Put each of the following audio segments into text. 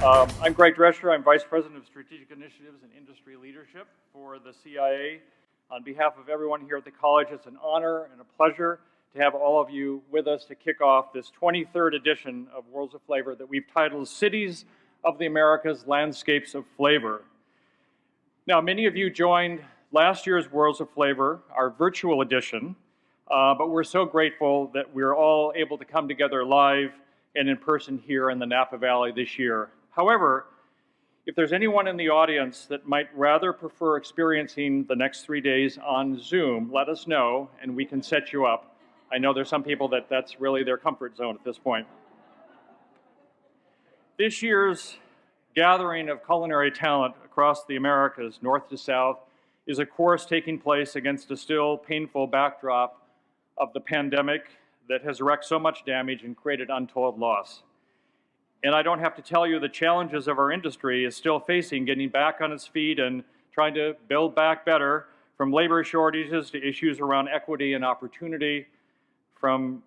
I'm Greg Drescher. I'm Vice President of Strategic Initiatives and Industry Leadership for the CIA. On behalf of everyone here at the college, it's an honor and a pleasure to have all of you with us to kick off this 23rd edition of Worlds of Flavor that we've titled Cities of the Americas, Landscapes of Flavor. Now, many of you joined last year's Worlds of Flavor, our virtual edition, but we're so grateful that we're all able to come together live and in person here in the Napa Valley this year. However, if there's anyone in the audience that might rather prefer experiencing the next 3 days on Zoom, let us know and we can set you up. I know there's some people that's really their comfort zone at this point. This year's gathering of culinary talent across the Americas, north to south, is of course taking place against a still painful backdrop of the pandemic that has wreaked so much damage and created untold loss. And I don't have to tell you the challenges of our industry is still facing getting back on its feet and trying to build back better, from labor shortages to issues around equity and opportunity, from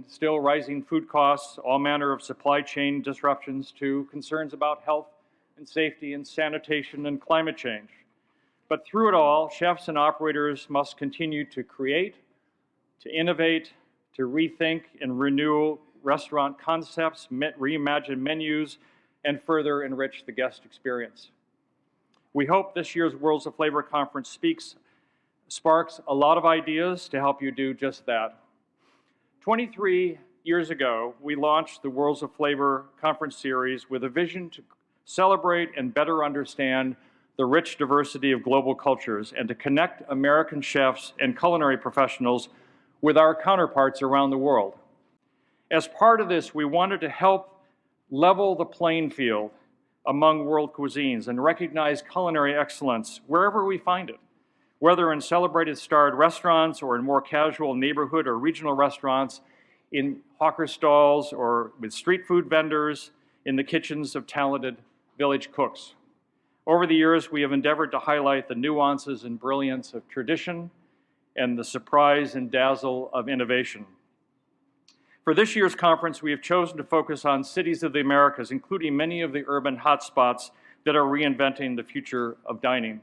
still rising food costs, all manner of supply chain disruptions, to concerns about health and safety and sanitation and climate change. But through it all, chefs and operators must continue to create, to innovate, to rethink and renew restaurant concepts, reimagine menus, and further enrich the guest experience. We hope this year's Worlds of Flavor Conference sparks a lot of ideas to help you do just that. 23 years ago, we launched the Worlds of Flavor Conference Series with a vision to celebrate and better understand the rich diversity of global cultures and to connect American chefs and culinary professionals with our counterparts around the world. As part of this, we wanted to help level the playing field among world cuisines and recognize culinary excellence wherever we find it, whether in celebrated starred restaurants or in more casual neighborhood or regional restaurants, in hawker stalls or with street food vendors, in the kitchens of talented village cooks. Over the years, we have endeavored to highlight the nuances and brilliance of tradition and the surprise and dazzle of innovation. For this year's conference, we have chosen to focus on cities of the Americas, including many of the urban hotspots that are reinventing the future of dining.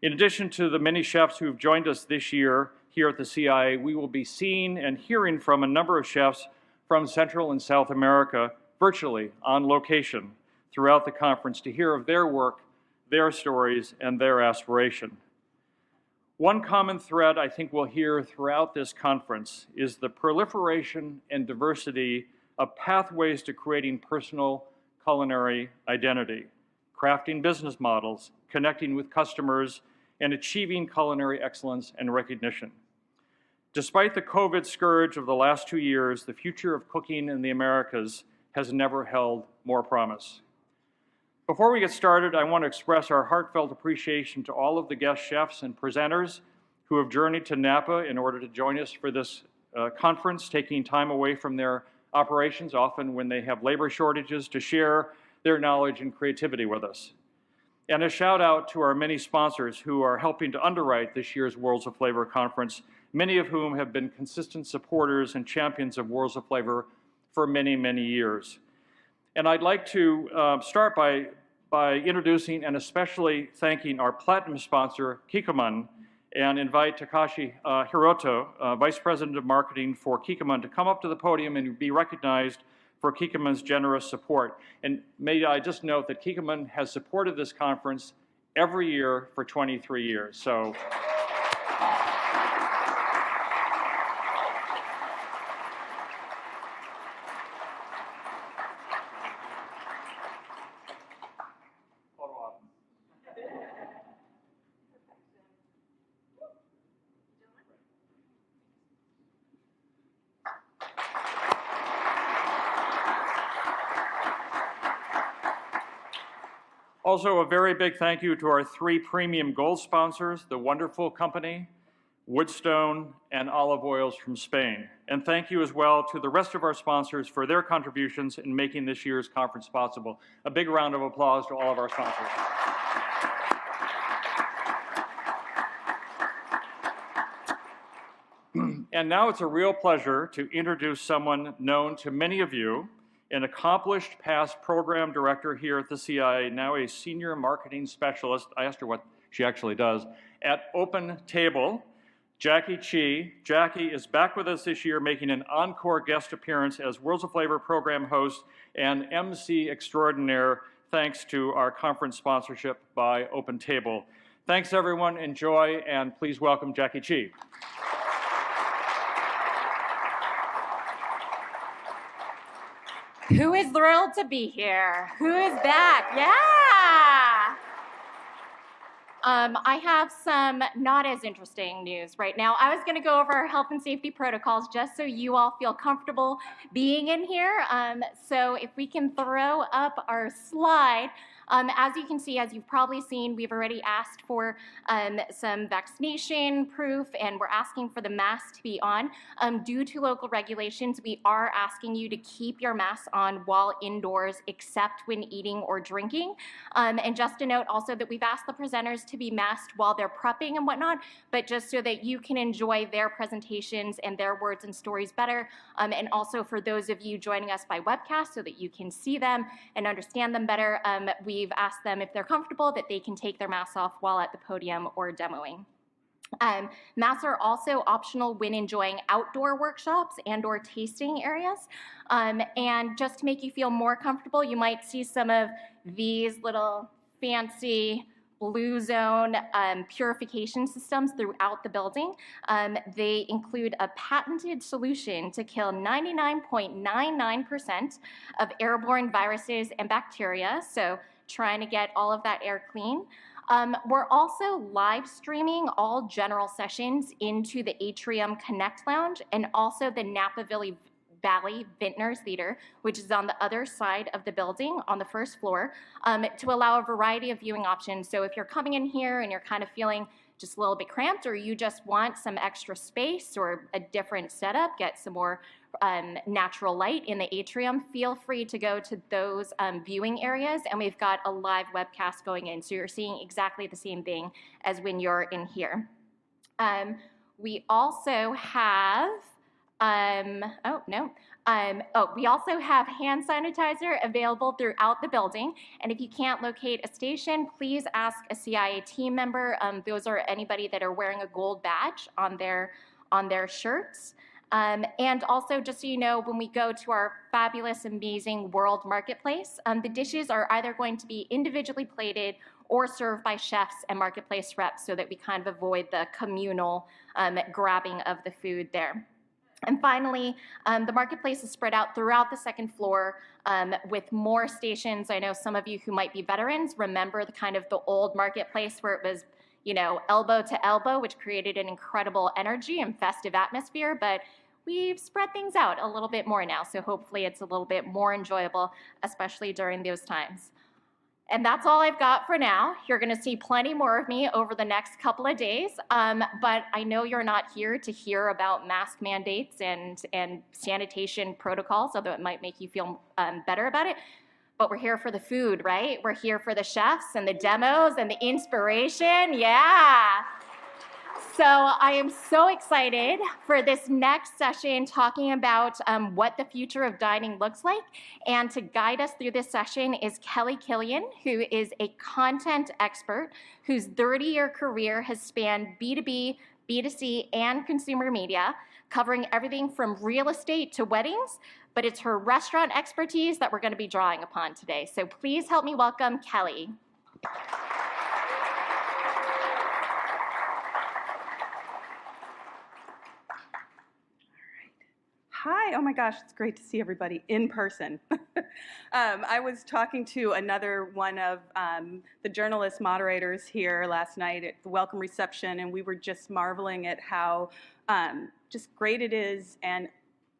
In addition to the many chefs who have joined us this year here at the CIA, we will be seeing and hearing from a number of chefs from Central and South America virtually on location throughout the conference to hear of their work, their stories, and their aspiration. One common thread I think we'll hear throughout this conference is the proliferation and diversity of pathways to creating personal culinary identity, crafting business models, connecting with customers, and achieving culinary excellence and recognition. Despite the COVID scourge of the last 2 years, the future of cooking in the Americas has never held more promise. Before we get started, I want to express our heartfelt appreciation to all of the guest chefs and presenters who have journeyed to Napa in order to join us for this conference, taking time away from their operations, often when they have labor shortages, to share their knowledge and creativity with us. And a shout out to our many sponsors who are helping to underwrite this year's Worlds of Flavor Conference, many of whom have been consistent supporters and champions of Worlds of Flavor for many, many years. And I'd like to start by introducing and especially thanking our platinum sponsor, Kikkoman, and invite Takashi Hiroto, Vice President of Marketing for Kikkoman, to come up to the podium and be recognized for Kikkoman's generous support. And may I just note that Kikkoman has supported this conference every year for 23 years. So. Also, a very big thank you to our 3 premium gold sponsors, The Wonderful Company, Woodstone, and Olive Oils from Spain. And thank you as well to the rest of our sponsors for their contributions in making this year's conference possible. A big round of applause to all of our sponsors. And now it's a real pleasure to introduce someone known to many of you an accomplished past program director here at the CIA, now a senior marketing specialist, I asked her what she actually does, at Open Table, Jackie Chi. Jackie is back with us this year, making an encore guest appearance as Worlds of Flavor program host and MC extraordinaire, thanks to our conference sponsorship by Open Table. Thanks, everyone. Enjoy, and please welcome Jackie Chi. Who is thrilled to be here? Who is back? Yeah! I have some not as interesting news right now. I was going to go over our health and safety protocols just so you all feel comfortable being in here. So if we can throw up our slide. As you can see, as you've probably seen, we've already asked for some vaccination proof, and we're asking for the mask to be on. Due to local regulations, we are asking you to keep your mask on while indoors, except when eating or drinking. And just a note also that we've asked the presenters to be masked while they're prepping and whatnot, but just so that you can enjoy their presentations and their words and stories better. And also for those of you joining us by webcast so that you can see them and understand them better, we've asked them if they're comfortable that they can take their masks off while at the podium or demoing. Masks are also optional when enjoying outdoor workshops and or tasting areas. And just to make you feel more comfortable, you might see some of these little fancy blue zone purification systems throughout the building. They include a patented solution to kill 99.99% of airborne viruses and bacteria, so trying to get all of that air clean. We're also live streaming all general sessions into the Atrium Connect Lounge and also the Napa Valley Vintners Theater, which is on the other side of the building on the first floor, to allow a variety of viewing options. So if you're coming in here and you're kind of feeling just a little bit cramped, or you just want some extra space or a different setup, get some more natural light in the atrium, feel free to go to those viewing areas, and we've got a live webcast going in, so you're seeing exactly the same thing as when you're in here. We also have we also have hand sanitizer available throughout the building. And if you can't locate a station, please ask a CIA team member. Those are anybody that are wearing a gold badge on their shirts. And also, just so you know, when we go to our fabulous, amazing world marketplace, the dishes are either going to be individually plated or served by chefs and marketplace reps so that we kind of avoid the communal grabbing of the food there. And finally, the marketplace is spread out throughout the second floor with more stations. I know some of you who might be veterans remember the kind of the old marketplace where it was, you know, elbow to elbow, which created an incredible energy and festive atmosphere, but we've spread things out a little bit more now, so hopefully it's a little bit more enjoyable, especially during those times. And that's all I've got for now. You're gonna see plenty more of me over the next couple of days, but I know you're not here to hear about mask mandates and sanitation protocols, although it might make you feel better about it. But we're here for the food, right? We're here for the chefs and the demos and the inspiration, yeah. So I am so excited for this next session talking about what the future of dining looks like. And to guide us through this session is Killian, who is a content expert whose 30-year career has spanned B2B, B2C, and consumer media, covering everything from real estate to weddings. But it's her restaurant expertise that we're going to be drawing upon today. So please help me welcome Kelly. Hi, oh my gosh, it's great to see everybody in person. I was talking to another one of the journalist moderators here last night at the welcome reception, and we were just marveling at how just great it is and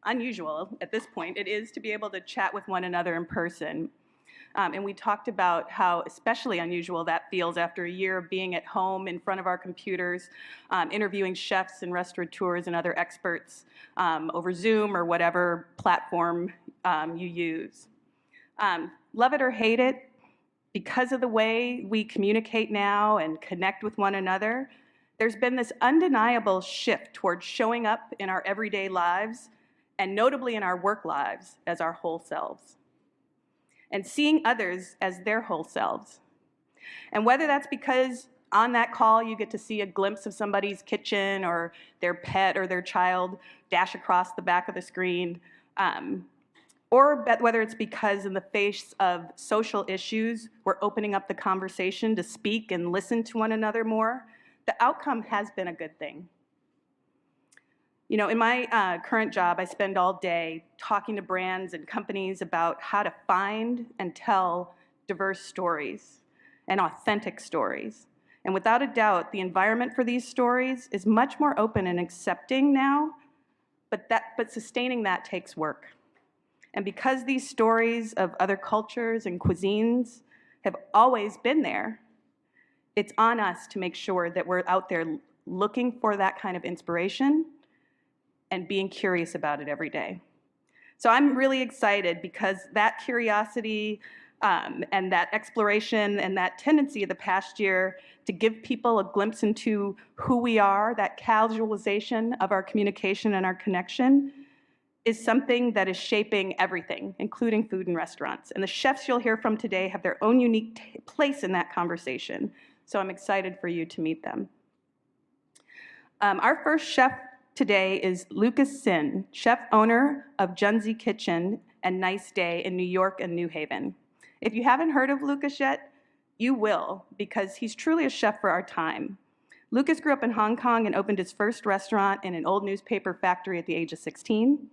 unusual at this point it is to be able to chat with one another in person. And we talked about how especially unusual that feels after a year of being at home in front of our computers, interviewing chefs and restaurateurs and other experts over Zoom or whatever platform you use. Love it or hate it, because of the way we communicate now and connect with one another, there's been this undeniable shift towards showing up in our everyday lives and notably in our work lives, as our whole selves, and seeing others as their whole selves. And whether that's because on that call you get to see a glimpse of somebody's kitchen or their pet or their child dash across the back of the screen, or whether it's because in the face of social issues, we're opening up the conversation to speak and listen to one another more, the outcome has been a good thing. You know, in my current job, I spend all day talking to brands and companies about how to find and tell diverse stories and authentic stories. And without a doubt, the environment for these stories is much more open and accepting now, but sustaining that takes work. And because these stories of other cultures and cuisines have always been there, it's on us to make sure that we're out there looking for that kind of inspiration and being curious about it every day. So I'm really excited because that curiosity and that exploration and that tendency of the past year to give people a glimpse into who we are, that casualization of our communication and our connection, is something that is shaping everything, including food and restaurants. And the chefs you'll hear from today have their own unique place in that conversation. So I'm excited for you to meet them. Our first chef today is Lucas Sin, chef owner of Junzi Kitchen and Nice Day in New York and New Haven. If you haven't heard of Lucas yet, you will, because he's truly a chef for our time. Lucas grew up in Hong Kong and opened his first restaurant in an old newspaper factory at the age of 16.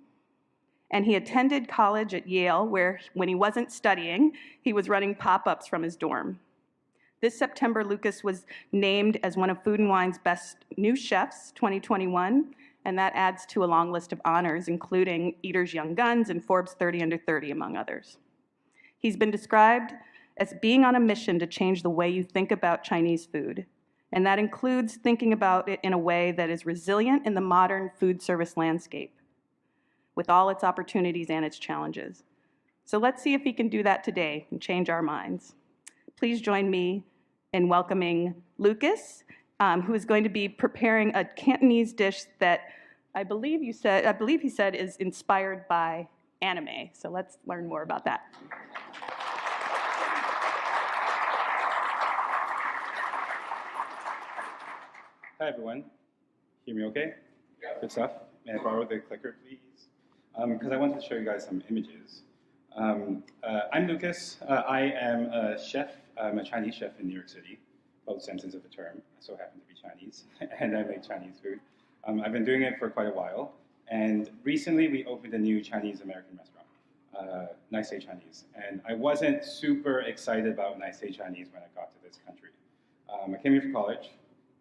And he attended college at Yale, where when he wasn't studying, he was running pop-ups from his dorm. This September, Lucas was named as one of Food & Wine's Best New Chefs 2021, and that adds to a long list of honors, including Eater's Young Guns and Forbes 30 Under 30, among others. He's been described as being on a mission to change the way you think about Chinese food, and that includes thinking about it in a way that is resilient in the modern food service landscape, with all its opportunities and its challenges. So let's see if he can do that today and change our minds. Please join me in welcoming Lucas, who is going to be preparing a Cantonese dish that I believe he said is inspired by anime. So let's learn more about that. Hi everyone, hear me okay? Yeah. Good stuff. May I borrow the clicker, please? Because I wanted to show you guys some images. I'm Lucas. I am a chef. I'm a Chinese chef in New York City, both senses of the term. I so happen to be Chinese, and I make Chinese food. I've been doing it for quite a while, and recently we opened a new Chinese-American restaurant, Nice Day Chinese. And I wasn't super excited about Nice Day Chinese when I got to this country. I came here for college,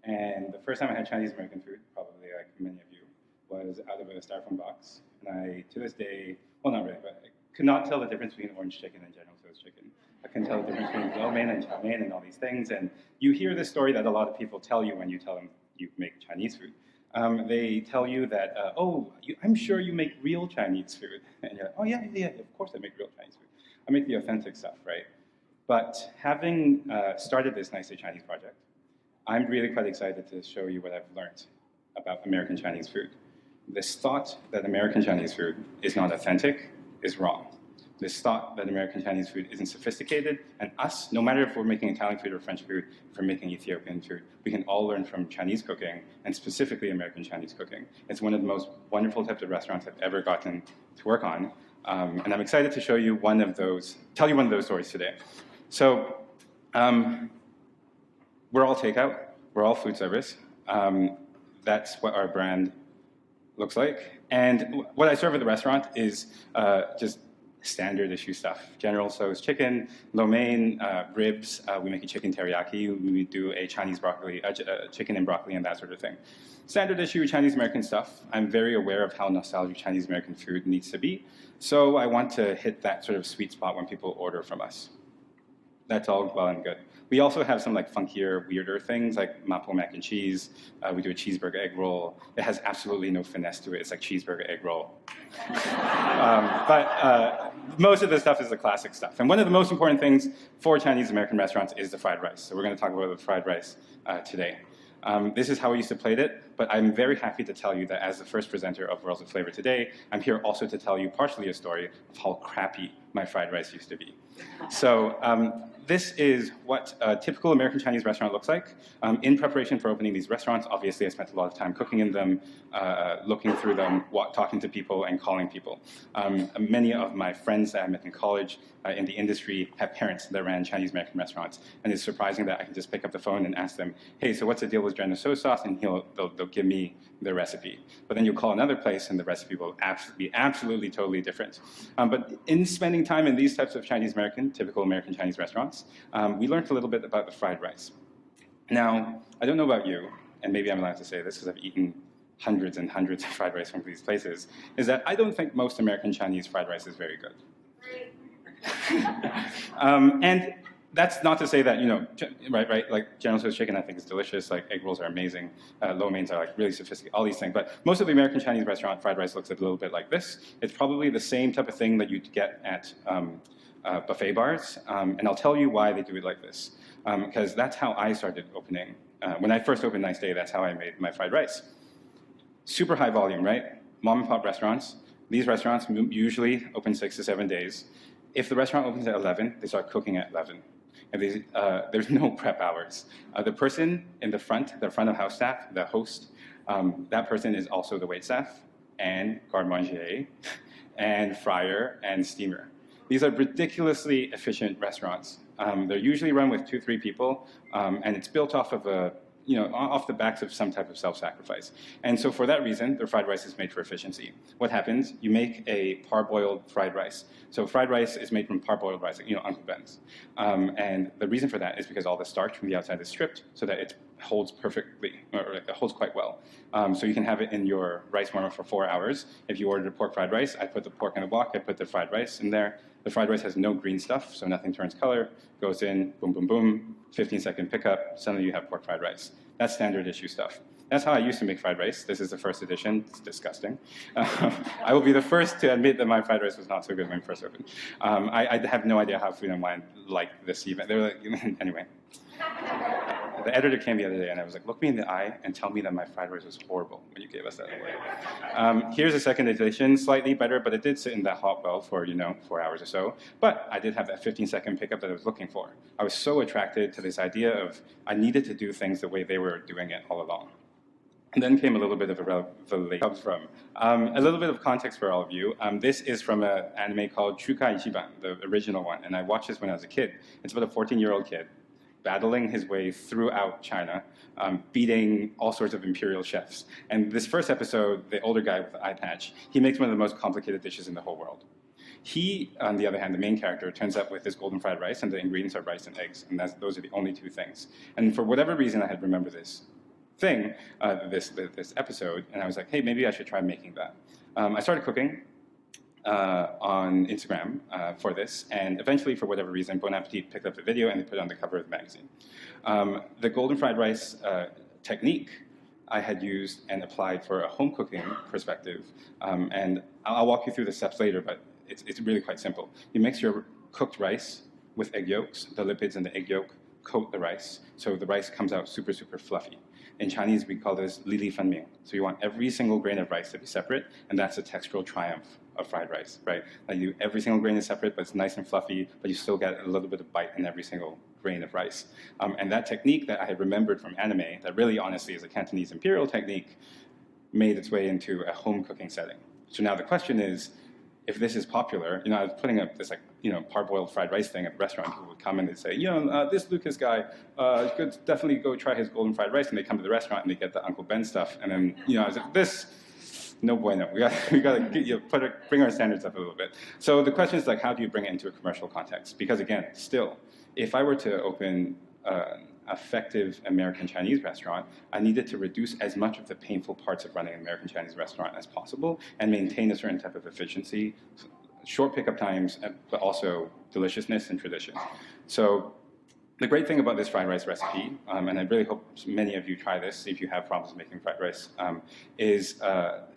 and the first time I had Chinese-American food, probably like many of you, was out of a styrofoam box. And I, to this day, well, not really, but I could not tell the difference between orange chicken and General Tso's chicken. I couldn't tell the difference between lo mein and chow mein and all these things. And you hear this story that a lot of people tell you when you tell them you make Chinese food. They tell you that, I'm sure you make real Chinese food. And you're like, oh, yeah, of course I make real Chinese food. I make the authentic stuff, right? But having started this Nice Day Chinese project, I'm really quite excited to show you what I've learned about American Chinese food. This thought that American Chinese food is not authentic is wrong. This thought that American Chinese food isn't sophisticated, and us, no matter if we're making Italian food or French food, if we're making Ethiopian food, we can all learn from Chinese cooking, and specifically American Chinese cooking. It's one of the most wonderful types of restaurants I've ever gotten to work on, and I'm excited to show you tell you one of those stories today. So, we're all takeout, we're all food service. That's what our brand looks like. And what I serve at the restaurant is just standard issue stuff. General Tso's chicken, lo mein, ribs. We make a chicken teriyaki. We do a Chinese broccoli, chicken and broccoli and that sort of thing. Standard issue Chinese American stuff. I'm very aware of how nostalgic Chinese American food needs to be. So I want to hit that sort of sweet spot when people order from us. That's all well and good. We also have some like funkier, weirder things like mapo mac and cheese. We do a cheeseburger egg roll. It has absolutely no finesse to it. It's like cheeseburger egg roll. But most of the stuff is the classic stuff. And one of the most important things for Chinese American restaurants is the fried rice. So we're going to talk about the fried rice today. This is how I used to plate it, but I'm very happy to tell you that as the first presenter of Worlds of Flavor today, I'm here also to tell you partially a story of how crappy my fried rice used to be. So this is what a typical American Chinese restaurant looks like. In preparation for opening these restaurants, obviously I spent a lot of time cooking in them, looking through them, talking to people, and calling people. Many of my friends that I met in college in the industry have parents that ran Chinese American restaurants, and it's surprising that I can just pick up the phone and ask them, hey, so what's the deal with General soy sauce? And they'll give me the recipe. But then you call another place and the recipe will be absolutely totally different. But in spending time in these types of Chinese American, typical American Chinese restaurants, we learned a little bit about the fried rice. Now, I don't know about you, and maybe I'm allowed to say this because I've eaten hundreds and hundreds of fried rice from these places, is that I don't think most American Chinese fried rice is very good. And that's not to say that, right, like General Tso's chicken I think is delicious, like egg rolls are amazing, lo meins are like really sophisticated, all these things. But most of the American Chinese restaurant fried rice looks a little bit like this. It's probably the same type of thing that you'd get at buffet bars, and I'll tell you why they do it like this. Because that's how I started opening. When I first opened Nice Day, that's how I made my fried rice. Super high volume, right? Mom and pop restaurants. These restaurants usually open 6 to 7 days. If the restaurant opens at 11, they start cooking at 11. And there's no prep hours. The person in the front of house staff, the host, that person is also the wait staff, and garde manger, and fryer, and steamer. These are ridiculously efficient restaurants. They're usually run with 2-3 people, and it's built off of off the backs of some type of self-sacrifice. And so for that reason, the fried rice is made for efficiency. What happens? You make a parboiled fried rice. So fried rice is made from parboiled rice, Uncle Ben's. And the reason for that is because all the starch from the outside is stripped so that it holds perfectly, or it holds quite well. So you can have it in your rice warmer for 4 hours. If you ordered a pork fried rice, I put the pork in a wok, I put the fried rice in there. The fried rice has no green stuff, so nothing turns color, goes in, boom, boom, boom, 15-second pickup, suddenly you have pork fried rice. That's standard issue stuff. That's how I used to make fried rice. This is the first edition. It's disgusting. I will be the first to admit that my fried rice was not so good when it first opened. I have no idea how Food and Wine liked this even. They were like, anyway. The editor came the other day and I was like, look me in the eye and tell me that my fried rice was horrible when you gave us that away. Here's a second edition, slightly better, but it did sit in that hot well for, 4 hours or so. But I did have that 15-second pickup that I was looking for. I was so attracted to this idea of I needed to do things the way they were doing it all along. And then came a little bit of a revelation comes from. A little bit of context for all of you. This is from an anime called Shuka Ichiban, the original one. And I watched this when I was a kid. It's about a 14-year-old kid battling his way throughout China, beating all sorts of imperial chefs. And this first episode, the older guy with the eye patch, he makes one of the most complicated dishes in the whole world. He, on the other hand, the main character, turns up with this golden fried rice, and the ingredients are rice and eggs, and those are the only 2 things. And for whatever reason, I had remembered this thing, this episode, and I was like, hey, maybe I should try making that. I started cooking on Instagram for this, and eventually, for whatever reason, Bon Appetit picked up the video and they put it on the cover of the magazine. The golden fried rice technique I had used and applied for a home cooking perspective, and I'll walk you through the steps later, but it's really quite simple. You mix your cooked rice with egg yolks. The lipids in the egg yolk coat the rice, so the rice comes out super, super fluffy. In Chinese, we call this li li fan ming. So you want every single grain of rice to be separate, and that's the textural triumph of fried rice, right? Like every single grain is separate, but it's nice and fluffy, but you still get a little bit of bite in every single grain of rice. And that technique that I had remembered from anime, that really honestly is a Cantonese imperial technique, made its way into a home cooking setting. So now the question is, if this is popular, I was putting up this parboiled fried rice thing at the restaurant. People would come and they'd say, this Lucas guy, could definitely go try his golden fried rice. And they come to the restaurant and they get the Uncle Ben stuff. And then, I was like, no bueno. We got to bring our standards up a little bit. So the question is how do you bring it into a commercial context? Because again, still, if I were to open effective American Chinese restaurant, I needed to reduce as much of the painful parts of running an American Chinese restaurant as possible and maintain a certain type of efficiency, short pickup times, but also deliciousness and tradition. So the great thing about this fried rice recipe, and I really hope many of you try this if you have problems making fried rice, is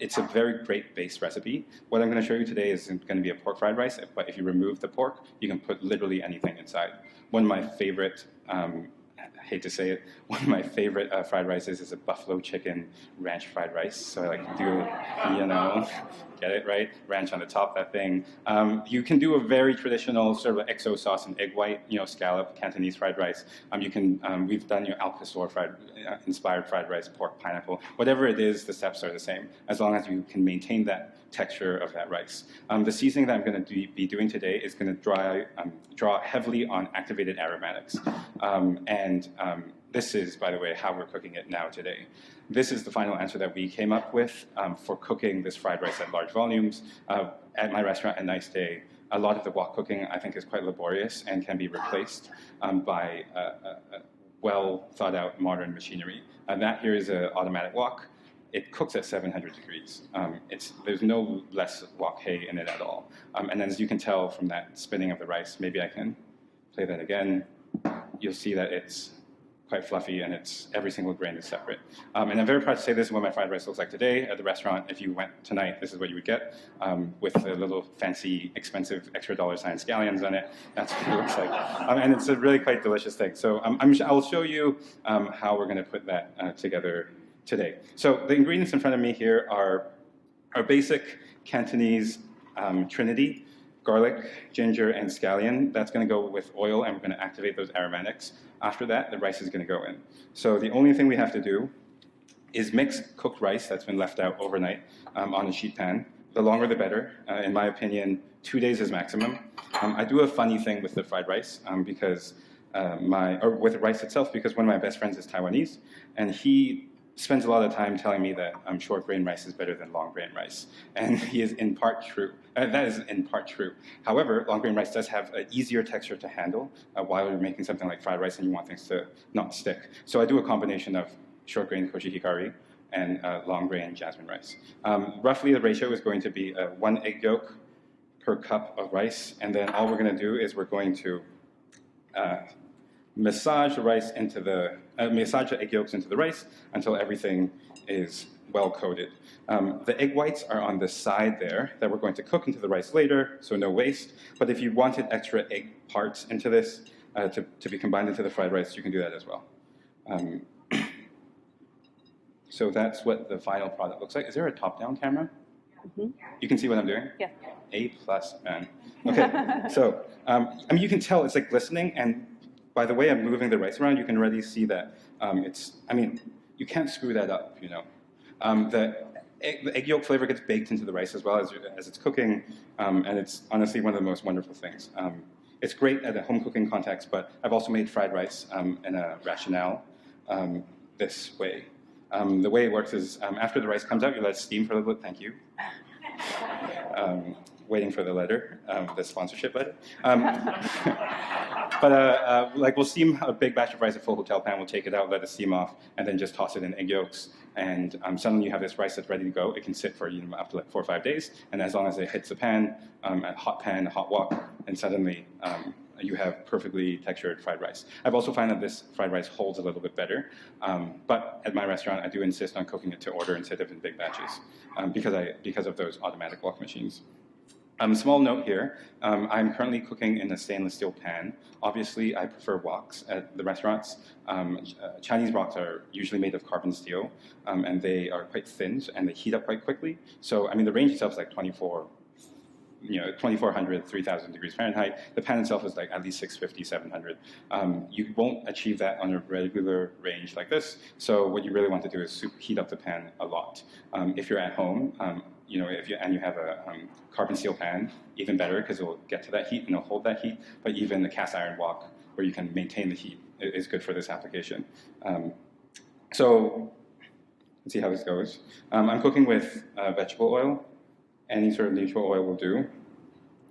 it's a very great base recipe. What I'm going to show you today is going to be a pork fried rice, but if you remove the pork, you can put literally anything inside. One of my favorite hate to say it, one of my favorite fried rices is a buffalo chicken ranch fried rice. So I like to do it, you know, get it right, ranch on the top, that thing. You can do a very traditional sort of XO sauce and egg white, you know, scallop Cantonese fried rice. We've done your al pastor inspired fried rice, pork, pineapple, whatever it is, the steps are the same, as long as you can maintain that texture of that rice. The seasoning that I'm going to be doing today is going to draw heavily on activated aromatics. This is, by the way, how we're cooking it now today. This is the final answer that we came up with for cooking this fried rice at large volumes. At my restaurant, A Nice Day, a lot of the wok cooking, I think, is quite laborious and can be replaced by well thought out modern machinery. That here is an automatic wok. It cooks at 700 degrees. There's no less wok hay in it at all. And then as you can tell from that spinning of the rice, maybe I can play that again. You'll see that it's quite fluffy and every single grain is separate. And I'm very proud to say this is what my fried rice looks like today at the restaurant. If you went tonight, this is what you would get with the little fancy, expensive extra $sign scallions on it. That's what it looks like. And it's a really quite delicious thing. So I'll show you how we're going to put that together today. So the ingredients in front of me here are our basic Cantonese trinity: garlic, ginger, and scallion. That's going to go with oil, and we're going to activate those aromatics. After that, the rice is going to go in. So the only thing we have to do is mix cooked rice that's been left out overnight on a sheet pan. The longer the better. In my opinion, 2 days is maximum. I do a funny thing with the fried rice with the rice itself, because one of my best friends is Taiwanese, and he spends a lot of time telling me that short grain rice is better than long grain rice. And he is in part true. That is in part true. However, long grain rice does have an easier texture to handle while you're making something like fried rice and you want things to not stick. So I do a combination of short grain koshihikari and long grain jasmine rice. Roughly the ratio is going to be 1 egg yolk per cup of rice. And then all we're going to do is we're going to massage the egg yolks into the rice until everything is well coated. The egg whites are on the side there that we're going to cook into the rice later, so no waste. But if you wanted extra egg parts into this to be combined into the fried rice, you can do that as well. So that's what the final product looks like. Is there a top-down camera? Mm-hmm. You can see what I'm doing? Yeah. A+, man. Okay, so you can tell it's like glistening, and by the way I'm moving the rice around, you can already see that you can't screw that up, you know. The egg yolk flavor gets baked into the rice as well as it's cooking, and it's honestly one of the most wonderful things. It's great at a home cooking context, but I've also made fried rice in a rationale this way. The way it works is after the rice comes out, you let it steam for a little bit. Thank you. Waiting for the letter, the sponsorship letter. We'll steam a big batch of rice at full hotel pan. We'll take it out, let it steam off, and then just toss it in egg yolks. And suddenly you have this rice that's ready to go. It can sit for up to like 4 or 5 days. And as long as it hits the pan, a hot wok, and suddenly you have perfectly textured fried rice. I've also found that this fried rice holds a little bit better. But at my restaurant, I do insist on cooking it to order instead of in big batches because of those automatic wok machines. Small note here, I'm currently cooking in a stainless steel pan. Obviously, I prefer woks at the restaurants. Chinese woks are usually made of carbon steel, and they are quite thin, and they heat up quite quickly. So, the range itself is like 2,400, 3,000 degrees Fahrenheit. The pan itself is like at least 650, 700. You won't achieve that on a regular range like this. So what you really want to do is heat up the pan a lot. If you're at home, if you have a carbon steel pan, even better, because it will get to that heat and it'll hold that heat. But even the cast iron wok, where you can maintain the heat, is good for this application. So let's see how this goes. I'm cooking with vegetable oil. Any sort of neutral oil will do.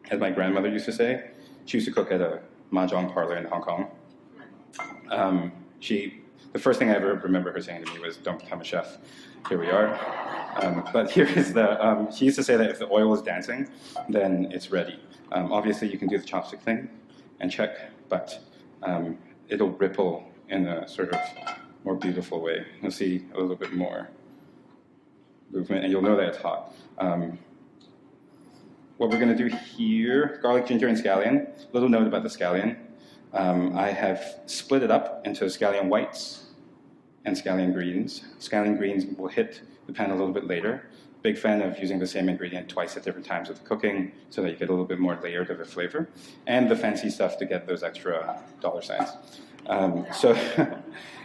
As my grandmother used to say, she used to cook at a mahjong parlor in Hong Kong. The first thing I ever remember her saying to me was, "Don't become a chef." Here we are. But here is she used to say that if the oil is dancing, then it's ready. Obviously, you can do the chopstick thing and check, but it'll ripple in a sort of more beautiful way. You'll see a little bit more movement, and you'll know that it's hot. What we're going to do here, garlic, ginger, and scallion. Little note about the scallion. I have split it up into scallion whites and scallion greens. Scallion greens will hit the pan a little bit later. Big fan of using the same ingredient twice at different times of cooking so that you get a little bit more layered of a flavor. And the fancy stuff to get those extra dollar signs. So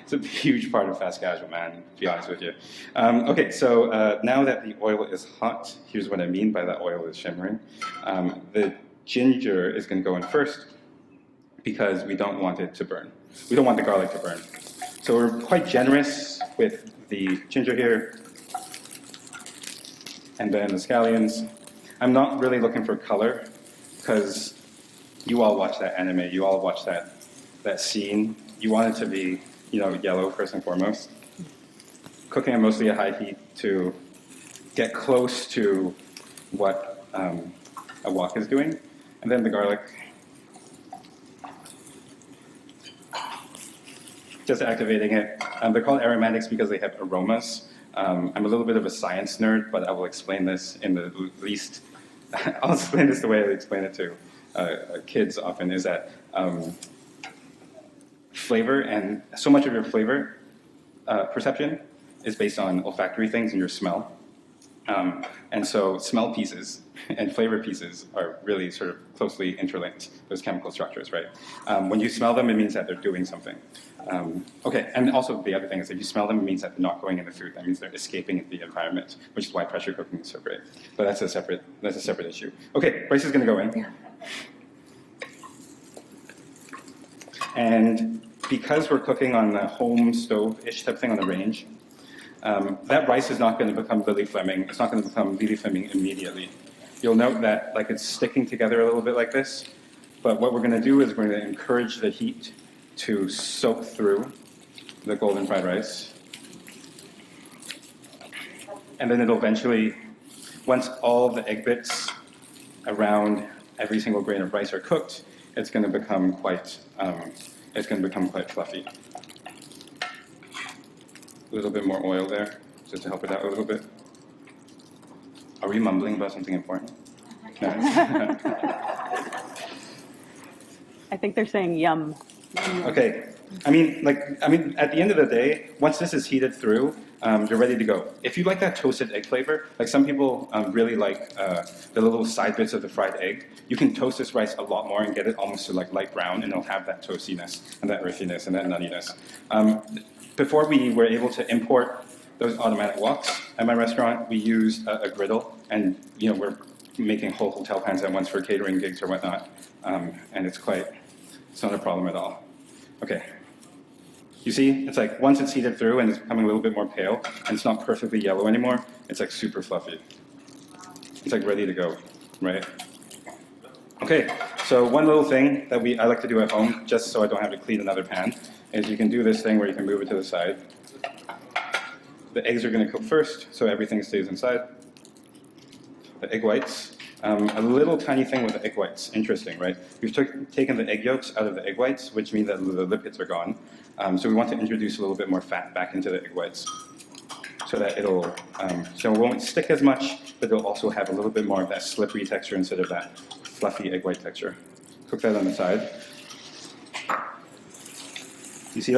it's a huge part of fast casual, man, to be honest with you. Okay, so now that the oil is hot, here's what I mean by that oil is shimmering. The ginger is going to go in first because we don't want it to burn. We don't want the garlic to burn. So we're quite generous with the ginger here. And then the scallions. I'm not really looking for color because you all watch that anime, you all watch that scene. You want it to be, yellow first and foremost. Cooking at mostly a high heat to get close to what a wok is doing. And then the garlic. Just activating it. They're called aromatics because they have aromas. I'm a little bit of a science nerd, but I will explain this in the least. I'll explain this the way I explain it to kids often, is that flavor, and so much of your flavor perception is based on olfactory things and your smell. And so smell pieces and flavor pieces are really sort of closely interlinked, those chemical structures, right? When you smell them, it means that they're doing something. Okay, and also the other thing is if you smell them, it means that they're not going in the food. That means they're escaping the environment, which is why pressure cooking is so great. But that's a separate issue. Okay, rice is going to go in. And because we're cooking on the home stove-ish type thing on the range, that rice is not going to become Lily Fleming. It's not going to become Lily Fleming immediately. You'll note that it's sticking together a little bit like this. But what we're going to do is we're going to encourage the heat to soak through the golden fried rice. And then it'll eventually, once all the egg bits around every single grain of rice are cooked, it's going to become quite fluffy. A little bit more oil there, just to help it out a little bit. Are we mumbling about something important? No. I think they're saying yum. Okay. I mean, at the end of the day, once this is heated through, you're ready to go. If you like that toasted egg flavor, like some people really like the little side bits of the fried egg, you can toast this rice a lot more and get it almost to light brown, and it'll have that toastiness and that earthiness and that nuttiness. Before we were able to import those automatic woks at my restaurant, we used a griddle, and we're making whole hotel pans at once for catering gigs or whatnot, and it's not a problem at all. Okay. You see, it's like once it's heated through and it's becoming a little bit more pale, and it's not perfectly yellow anymore, it's like super fluffy. It's like ready to go, right? Okay, so one little thing that I like to do at home, just so I don't have to clean another pan, is you can do this thing where you can move it to the side. The eggs are going to cook first, so everything stays inside. The egg whites. A little tiny thing with the egg whites. Interesting, right? We've taken the egg yolks out of the egg whites, which means that the lipids are gone. So we want to introduce a little bit more fat back into the egg whites, so that it won't stick as much, but it'll also have a little bit more of that slippery texture instead of that fluffy egg white texture. Cook that on the side. You see,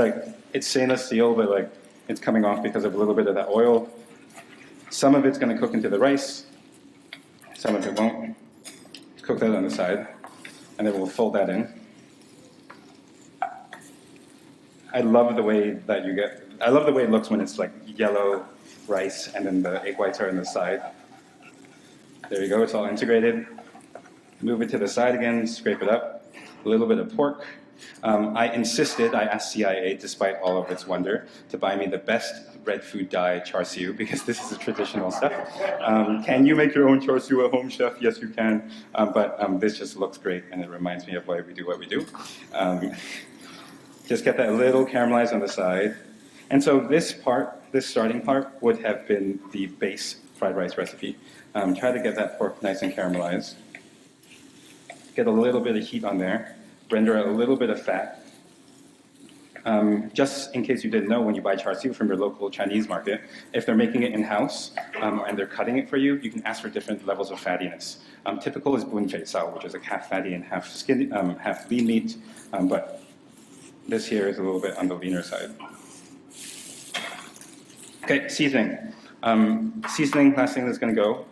it's stainless steel, but it's coming off because of a little bit of that oil. Some of it's going to cook into the rice. Some of it won't. Cook that on the side, and then we'll fold that in. I love the way it looks when it's yellow rice and then the egg whites are on the side. There you go, it's all integrated. Move it to the side again, scrape it up. A little bit of pork. I asked CIA, despite all of its wonder, to buy me the best red food dye char siu, because this is a traditional stuff. Can you make your own char siu at home, chef? Yes, you can. But this just looks great, and it reminds me of why we do what we do. Just get that a little caramelized on the side. And so this starting part, would have been the base fried rice recipe. Try to get that pork nice and caramelized. Get a little bit of heat on there. Render out a little bit of fat. Just in case you didn't know, when you buy char siu from your local Chinese market, if they're making it in-house and they're cutting it for you, you can ask for different levels of fattiness. Typical is bun fei sao, which is like half fatty and half skin, half lean meat, but this here is a little bit on the leaner side. Okay, seasoning. Seasoning, last thing that's going to go.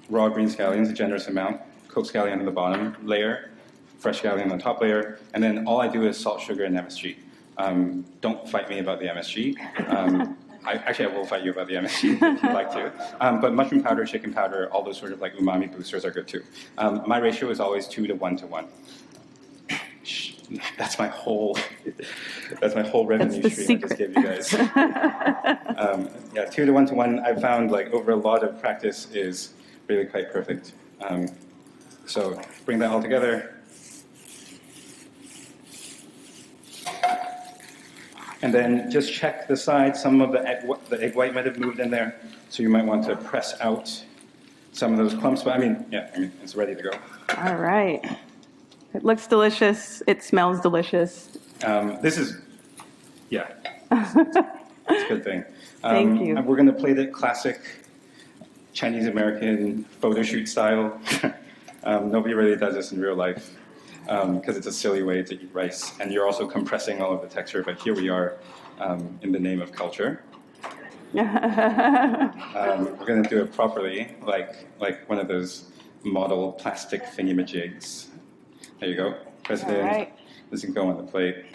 Raw green scallions, a generous amount. Cooked scallion on the bottom layer. Fresh scallion on the top layer. And then all I do is salt, sugar, and MSG. Don't fight me about the MSG. I will fight you about the MSG if you'd like to. But mushroom powder, chicken powder, all those sort of like umami boosters are good too. My ratio is always 2 to 1 to 1. That's my whole revenue stream I just gave you guys. Yeah, 2 to 1 to 1. I've found like over a lot of practice is really quite perfect. So bring that all together. And then just check the sides. Some of the egg white might have moved in there, so you might want to press out some of those clumps. But I mean, it's ready to go. All right. It looks delicious. It smells delicious. This is, it's a good thing. Thank you. We're going to plate it classic Chinese-American photo shoot style. Nobody really does this in real life because it's a silly way to eat rice. And you're also compressing all of the texture, but here we are in the name of culture. We're going to do it properly, like one of those model plastic thingy-majigs. There you go. Press it in. Right. This can go on the plate.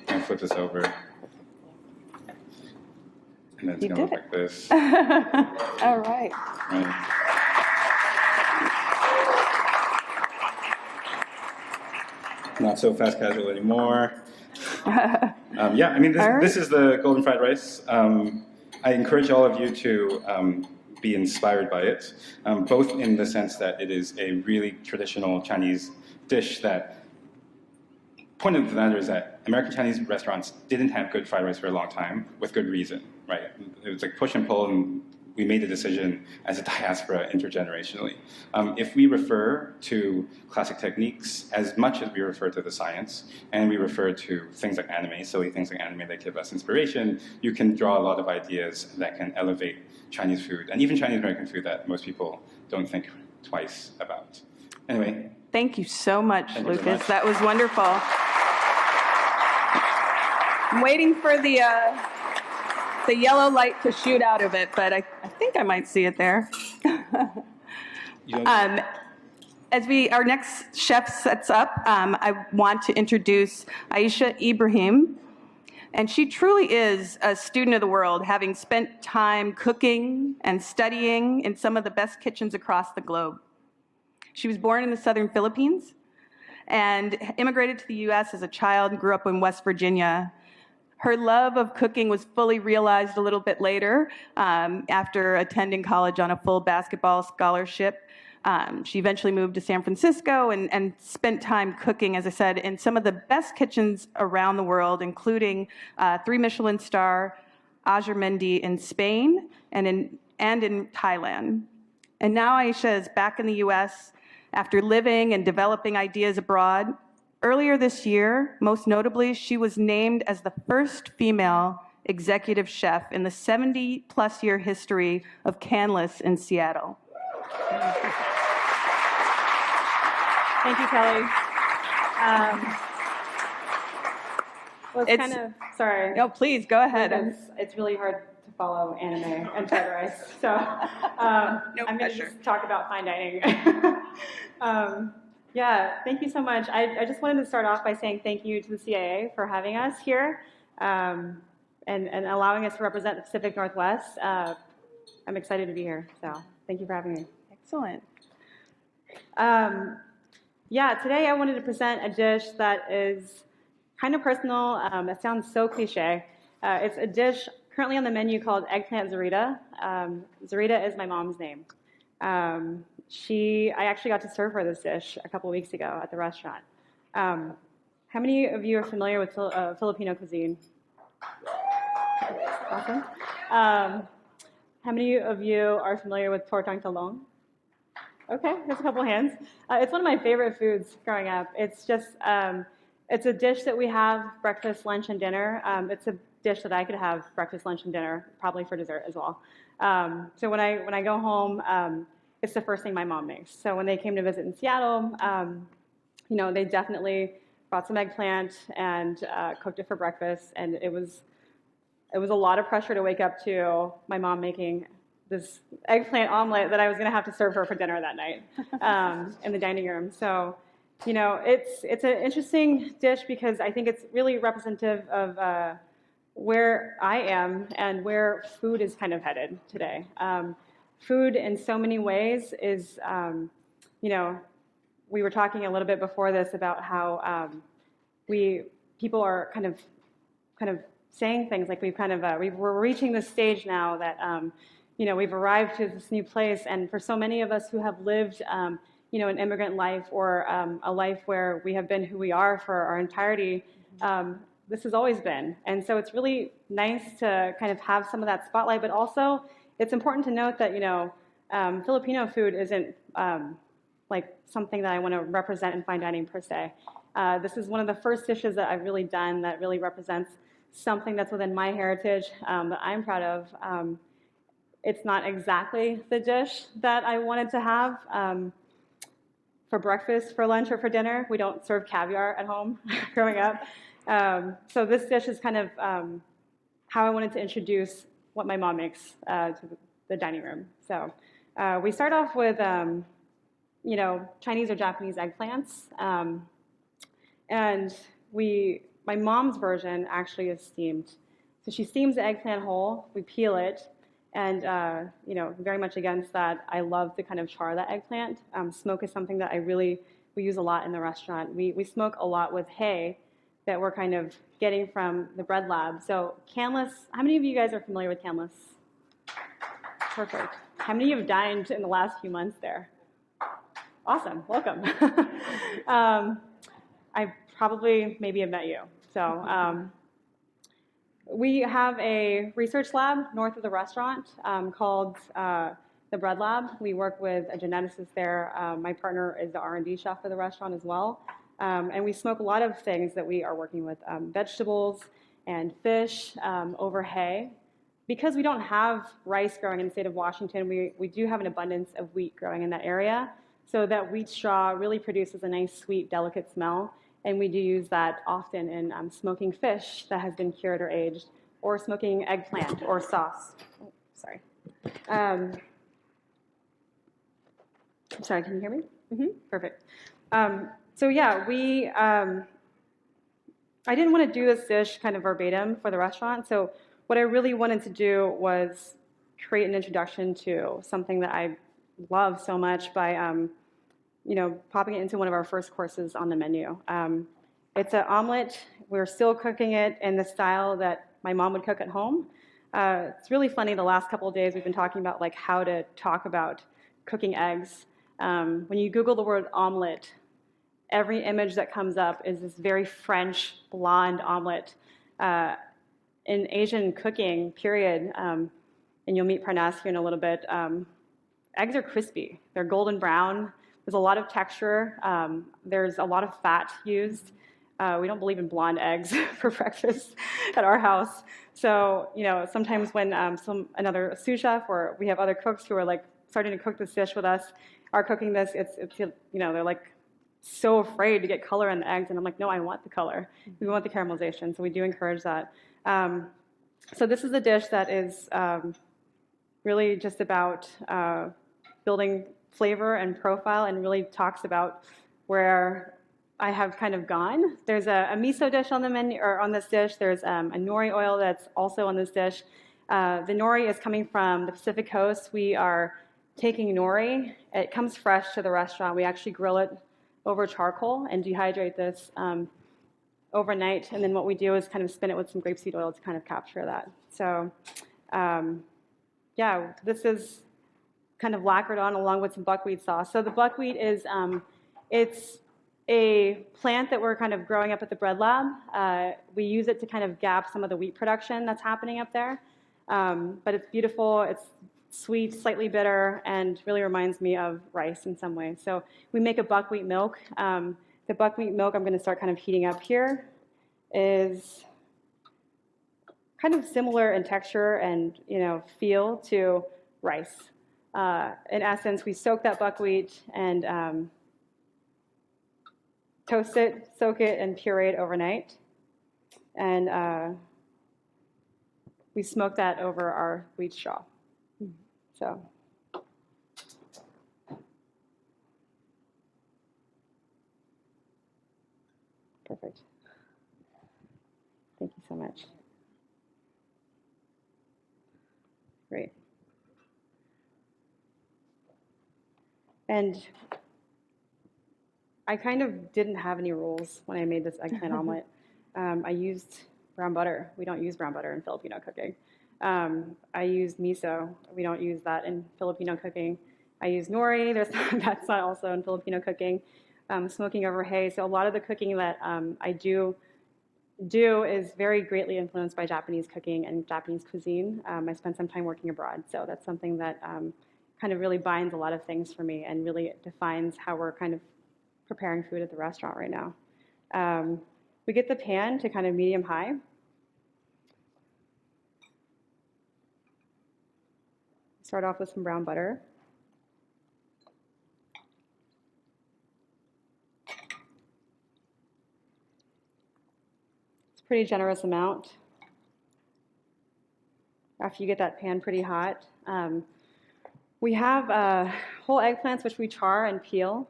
And flip this over. And then it's going to look like this. All right. Right. Not so fast casual anymore. I mean, this is the golden fried rice. I encourage all of you to be inspired by it, both in the sense that it is a really traditional Chinese dish that, point of the matter is that American Chinese restaurants didn't have good fried rice for a long time, with good reason, right? It was like push and pull, and we made a decision as a diaspora intergenerationally. If we refer to classic techniques as much as we refer to the science, and we refer to things like anime, silly things like anime that give us inspiration, you can draw a lot of ideas that can elevate Chinese food, and even Chinese American food that most people don't think twice about. Anyway. Thank you so much, Lucas. Very much. That was wonderful. I'm waiting for the yellow light to shoot out of it, but I think I might see it there. As our next chef sets up, I want to introduce Aisha Ibrahim. And she truly is a student of the world, having spent time cooking and studying in some of the best kitchens across the globe. She was born in the southern Philippines and immigrated to the US as a child and grew up in West Virginia. Her love of cooking was fully realized a little bit later after attending college on a full basketball scholarship. She eventually moved to San Francisco and spent time cooking, as I said, in some of the best kitchens around the world, including 3 Michelin star Ajurmendi in Spain and in Thailand. And now Aisha is back in the US after living and developing ideas abroad. Earlier this year, most notably, she was named as the first female executive chef in the 70-plus year history of Canlis in Seattle. Thank you, Kelly. It's kind of, sorry. No, please, go ahead. It's really hard to follow anime and fried rice, so I'm going to just talk about fine dining. Thank you so much. I just wanted to start off by saying thank you to the CAA for having us here and allowing us to represent the Pacific Northwest. I'm excited to be here, so thank you for having me. Excellent. Today I wanted to present a dish that is kind of personal. It sounds so cliche. It's a dish currently on the menu called eggplant zarita. Zarita is my mom's name. I actually got to serve her this dish a couple weeks ago at the restaurant. How many of you are familiar with Filipino cuisine? Awesome. How many of you are familiar with tortang talong? Okay, there's a couple hands. It's one of my favorite foods growing up. It's just, It's a dish that we have breakfast, lunch, and dinner. It's a dish that I could have breakfast, lunch, and dinner, probably for dessert as well. So when I go home, it's the first thing my mom makes. So when they came to visit in Seattle, you know, they definitely brought some eggplant and cooked it for breakfast, and it was a lot of pressure to wake up to my mom making this eggplant omelet that I was going to have to serve her for dinner that night in the dining room. So, you know, it's an interesting dish because I think it's really representative of where I am and where food is kind of headed today. Food in so many ways is, you know, we were talking a little bit before this about how people are kind of saying things like we're reaching this stage now that you know, we've arrived to this new place, and for so many of us who have lived you know, an immigrant life or a life where we have been who we are for our entirety, this has always been. And so it's really nice to kind of have some of that spotlight, but also it's important to note that, you know, Filipino food isn't like something that I want to represent in fine dining per se. This is one of the first dishes that I've really done that really represents something that's within my heritage that I'm proud of. It's not exactly the dish that I wanted to have for breakfast, for lunch, or for dinner. We don't serve caviar at home growing up. So this dish is kind of how I wanted to introduce what my mom makes to the dining room. So we start off with, you know, Chinese or Japanese eggplants. And my mom's version actually is steamed. So she steams the eggplant whole, we peel it, and you know, very much against that, I love to kind of char that eggplant. Smoke is something that we use a lot in the restaurant. We smoke a lot with hay that we're kind of getting from the bread lab. So Canlis, how many of you guys are familiar with Canlis? Perfect. How many of you have dined in the last few months there? Awesome, welcome. I probably maybe have met you. So we have a research lab north of the restaurant called the Bread Lab. We work with a geneticist there. My partner is the R&D chef for the restaurant as well. And we smoke a lot of things that we are working with, vegetables and fish over hay. Because we don't have rice growing in the state of Washington, we do have an abundance of wheat growing in that area. So that wheat straw really produces a nice, sweet, delicate smell. And we do use that often in smoking fish that has been cured or aged, or smoking eggplant or sauce. Oh, sorry. Sorry, can you hear me? Mm-hmm. Perfect. So yeah, I didn't want to do this dish kind of verbatim for the restaurant. So what I really wanted to do was create an introduction to something that I love so much by you know, popping it into one of our first courses on the menu. It's an omelet. We're still cooking it in the style that my mom would cook at home. It's really funny, the last couple of days we've been talking about like how to talk about cooking eggs. When you Google the word omelet, every image that comes up is this very French blonde omelet. In Asian cooking, period, and you'll meet Parnass here in a little bit, eggs are crispy. They're golden brown. There's a lot of texture. There's a lot of fat used. We don't believe in blonde eggs for breakfast at our house. So, you know, sometimes when another sous chef or we have other cooks who are like starting to cook this dish with us are cooking this, it's you know, they're like so afraid to get color in the eggs. And I'm like, no, I want the color. We want the caramelization. So we do encourage that. So this is a dish that is really just about building flavor and profile, and really talks about where I have kind of gone. There's a miso dish on the menu, or on this dish. There's a nori oil that's also on this dish. The nori is coming from the Pacific Coast. We are taking nori. It comes fresh to the restaurant. We actually grill it over charcoal and dehydrate this overnight. And then what we do is kind of spin it with some grapeseed oil to kind of capture that. So yeah, this is kind of lacquered on along with some buckwheat sauce. So the buckwheat is, it's a plant that we're kind of growing up at the Bread Lab. We use it to kind of gap some of the wheat production that's happening up there. But it's beautiful, it's sweet, slightly bitter, and really reminds me of rice in some ways. So we make a buckwheat milk The buckwheat milk I'm going to start kind of heating up here is kind of similar in texture and feel to rice. In essence, we soak that buckwheat and toast it, soak it, and puree it overnight. And we smoke that over our wheat straw. So. Perfect. Thank you so much. Great. And I kind of didn't have any rules when I made this eggplant omelet. I used brown butter. We don't use brown butter in Filipino cooking. I used miso. We don't use that in Filipino cooking. I use nori. That's not also in Filipino cooking. Smoking over hay. So a lot of the cooking that I do is very greatly influenced by Japanese cooking and Japanese cuisine. I spent some time working abroad, so that's something that kind of really binds a lot of things for me and really defines how we're kind of preparing food at the restaurant right now. We get the pan to kind of medium-high. Start off with some brown butter. Pretty generous amount. After you get that pan pretty hot, we have whole eggplants which we char and peel.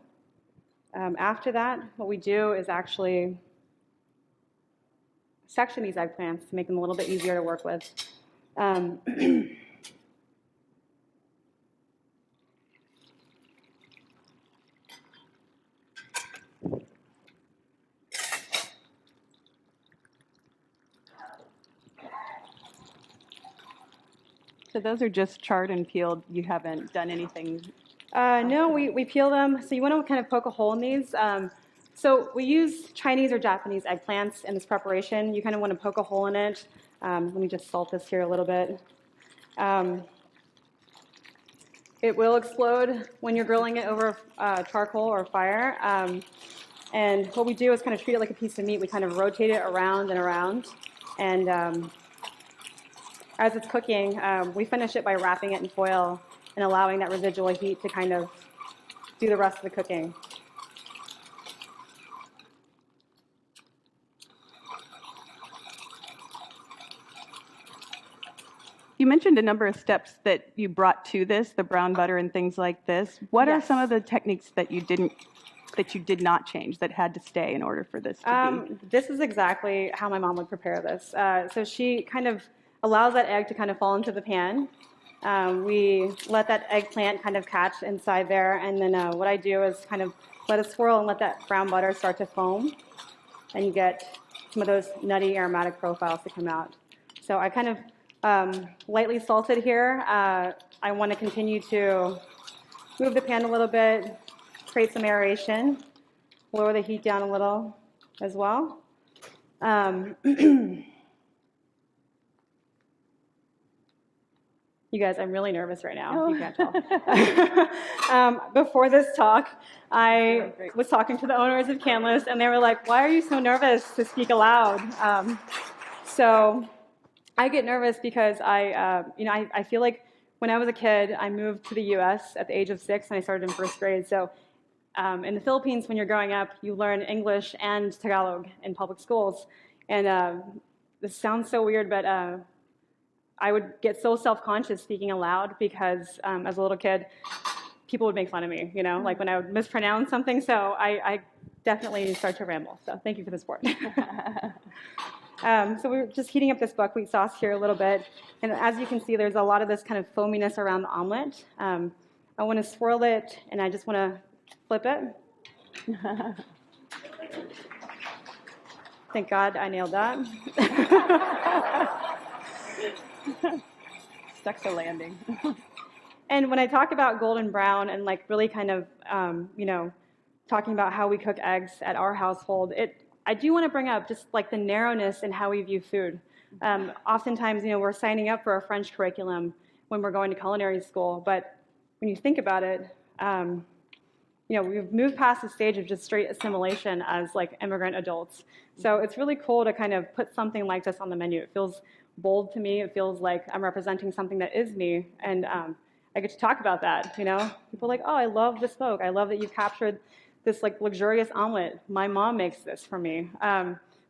After that, what we do is actually section these eggplants to make them a little bit easier to work with. So those are just charred and peeled. You haven't done anything? No, we peel them. So you want to kind of poke a hole in these. So we use Chinese or Japanese eggplants in this preparation. You kind of want to poke a hole in it. Let me just salt this here a little bit. It will explode when you're grilling it over charcoal or fire. And what we do is kind of treat it like a piece of meat. We kind of rotate it around and around. And as it's cooking, we finish it by wrapping it in foil and allowing that residual heat to kind of do the rest of the cooking. You mentioned a number of steps that you brought to this, the brown butter and things like this. What are some of the techniques that you did not change, that had to stay in order for this to be? This is exactly how my mom would prepare this. So she kind of allows that egg to kind of fall into the pan. We let that eggplant kind of catch inside there, and then what I do is kind of let it swirl and let that brown butter start to foam, and you get some of those nutty aromatic profiles to come out. So I kind of lightly salted here. I want to continue to move the pan a little bit, create some aeration, lower the heat down a little as well. You guys, I'm really nervous right now, if you can't tell. Before this talk, I was talking to the owners of Canlis, and they were like, why are you so nervous to speak aloud? So I get nervous because I feel like when I was a kid, I moved to the U.S. at the age of 6, and I started in first grade. So in the Philippines, when you're growing up, you learn English and Tagalog in public schools. And this sounds so weird, but I would get so self-conscious speaking aloud because as a little kid, people would make fun of me, like when I would mispronounce something. So I definitely start to ramble. So thank you for the support. So we're just heating up this buckwheat sauce here a little bit. And as you can see, there's a lot of this kind of foaminess around the omelet. I want to swirl it, and I just want to flip it. Thank God I nailed that. Stuck to landing. And when I talk about golden brown and like really kind of, talking about how we cook eggs at our household, I do want to bring up just like the narrowness in how we view food. Oftentimes, we're signing up for a French curriculum when we're going to culinary school, but when you think about it, we've moved past the stage of just straight assimilation as like immigrant adults. So it's really cool to kind of put something like this on the menu. It feels bold to me. It feels like I'm representing something that is me, and I get to talk about that. People are like, oh, I love the smoke. I love that you've captured this like luxurious omelet. My mom makes this for me.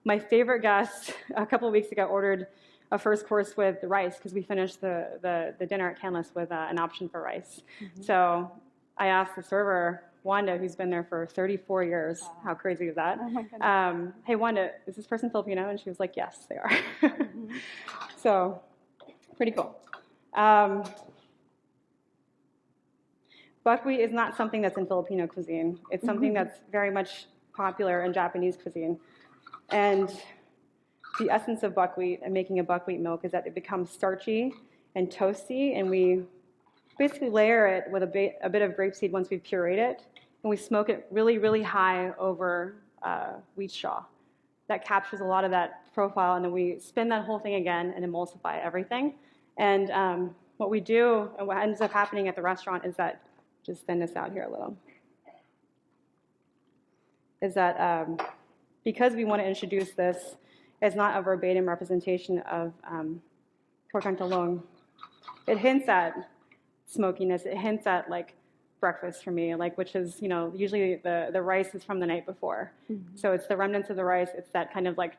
My favorite guest a couple of weeks ago ordered a first course with rice because we finished the dinner at Canlis with an option for rice. So I asked the server, Wanda, who's been there for 34 years. Wow. How crazy is that? Oh my goodness. Hey, Wanda, is this person Filipino? And she was like, yes, they are. So, pretty cool. Buckwheat is not something that's in Filipino cuisine. It's something that's very much popular in Japanese cuisine. And the essence of buckwheat and making a buckwheat milk is that it becomes starchy and toasty, and we basically layer it with a bit of grapeseed once we've pureed it, and we smoke it really, really high over wheat straw. That captures a lot of that profile, and then we spin that whole thing again and emulsify everything. And what we do, and what ends up happening at the restaurant is that, just thin this out here a little, is that because we want to introduce this as not a verbatim representation of pork talong, it hints at smokiness. It hints at like breakfast for me, like, which is, usually the rice is from the night before. So it's the remnants of the rice. It's that kind of like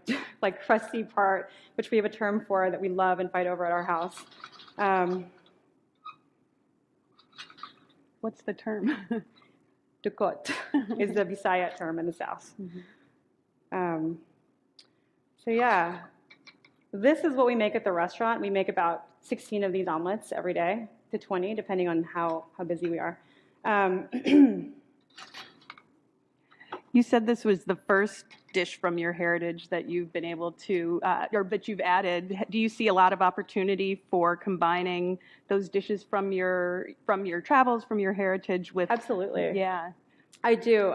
crusty part, which we have a term for that we love and fight over at our house. What's the term? Dukot is the Bisaya term in the South. So yeah, this is what we make at the restaurant. We make about 16 of these omelets every day to 20, depending on how busy we are. You said this was the first dish from your heritage that you've been able to, or that you've added. Do you see a lot of opportunity for combining those dishes from your travels, from your heritage with? Absolutely. Yeah. I do.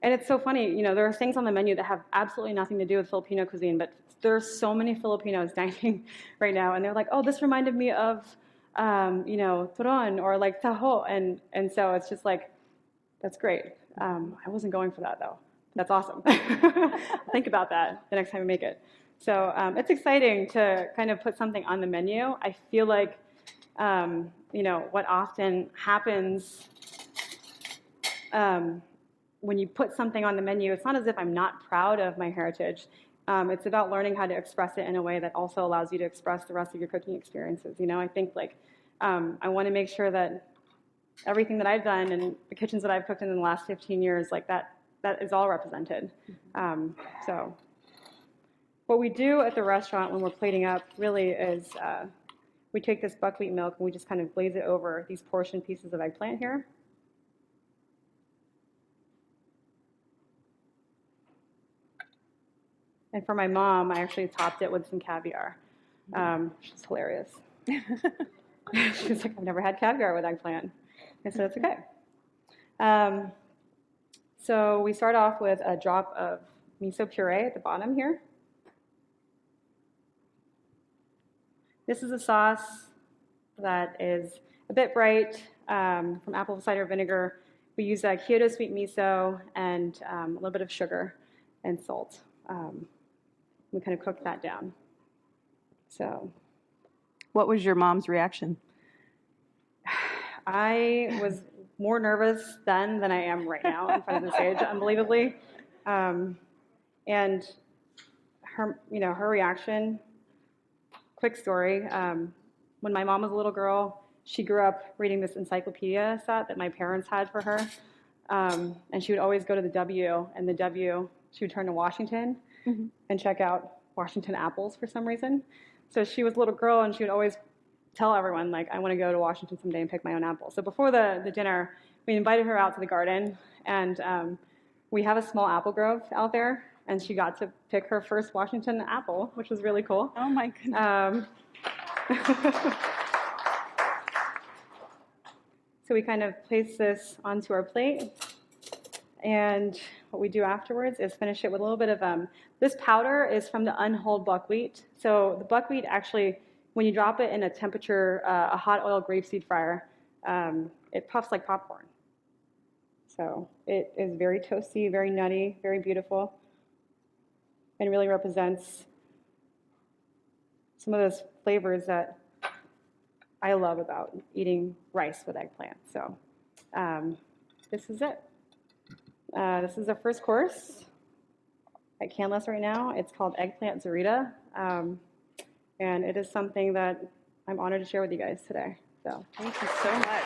And it's so funny, there are things on the menu that have absolutely nothing to do with Filipino cuisine, but there are so many Filipinos dining right now, and they're like, oh, this reminded me of, turon or like taho, and so it's just like, that's great. I wasn't going for that though. That's awesome. Think about that the next time we make it. So it's exciting to kind of put something on the menu. I feel like, what often happens when you put something on the menu, it's not as if I'm not proud of my heritage. It's about learning how to express it in a way that also allows you to express the rest of your cooking experiences. I think I want to make sure that everything that I've done and the kitchens that I've cooked in the last 15 years, like that is all represented. So what we do at the restaurant when we're plating up really is we take this buckwheat milk and we just kind of glaze it over these portion pieces of eggplant here. And for my mom, I actually topped it with some caviar, which is hilarious. She was like, I've never had caviar with eggplant. I said, it's okay. So we start off with a drop of miso puree at the bottom here. This is a sauce that is a bit bright from apple cider vinegar. We use Kyoto sweet miso and a little bit of sugar and salt. We kind of cook that down. So, What was your mom's reaction? I was more nervous then than I am right now in front of the stage, unbelievably. And her reaction, quick story, when my mom was a little girl, she grew up reading this encyclopedia set that my parents had for her. And she would always go to the W, and the W, she would turn to Washington and check out Washington apples for some reason. So she was a little girl, and she would always tell everyone, like, I want to go to Washington someday and pick my own apples. So before the dinner, we invited her out to the garden, and we have a small apple grove out there, and she got to pick her first Washington apple, which was really cool. Oh my goodness. So we kind of place this onto our plate, and what we do afterwards is finish it with a little bit of, this powder is from the unhulled buckwheat. So the buckwheat actually, when you drop it in a temperature, a hot oil grapeseed fryer, it puffs like popcorn. So it is very toasty, very nutty, very beautiful, and really represents some of those flavors that I love about eating rice with eggplant. So this is it. This is the first course at Canlis right now. It's called Eggplant Zarita, and it is something that I'm honored to share with you guys today. So Thank you so much.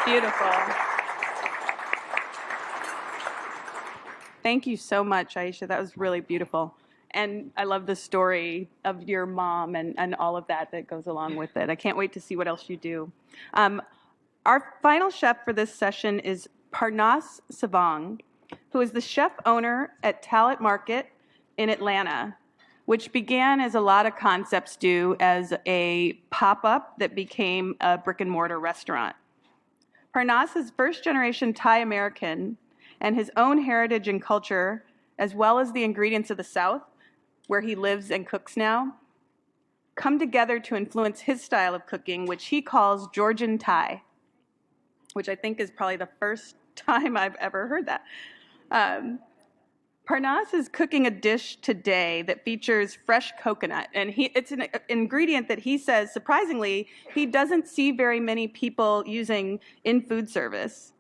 Beautiful. Thank you so much, Aisha. That was really beautiful. And I love the story of your mom and all of that goes along with it. I can't wait to see what else you do. Our final chef for this session is Parnass Savang, who is the chef owner at Talat Market in Atlanta, which began, as a lot of concepts do, as a pop-up that became a brick-and-mortar restaurant. Parnass is first-generation Thai American, and his own heritage and culture, as well as the ingredients of the South, where he lives and cooks now, come together to influence his style of cooking, which he calls Georgian Thai, which I think is probably the first time I've ever heard that. Parnass is cooking a dish today that features fresh coconut, and it's an ingredient that he says, surprisingly, he doesn't see very many people using in food service.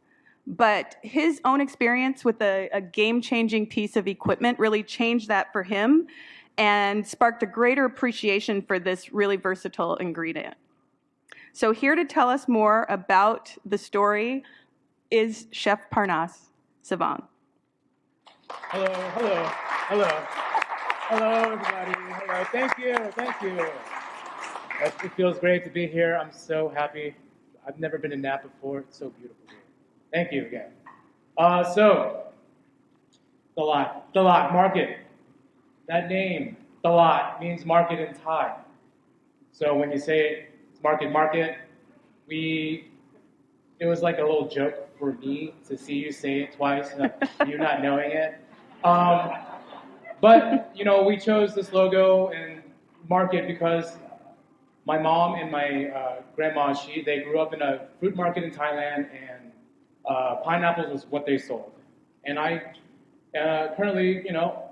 But his own experience with a game-changing piece of equipment really changed that for him and sparked a greater appreciation for this really versatile ingredient. So here to tell us more about the story is Chef Parnass Savang. Hello, hello, hello. Hello, everybody. Hello. Thank you, thank you. It feels great to be here. I'm so happy. I've never been to Napa before. It's so beautiful here. Thank you again. So, Talat Market. That name, Talat, means market in Thai. So when you say it's market, it was like a little joke for me to see you say it twice, you not knowing it. But, you know, we chose this logo and market because my mom and my grandma, they grew up in a fruit market in Thailand, and pineapples was what they sold. And I currently, you know,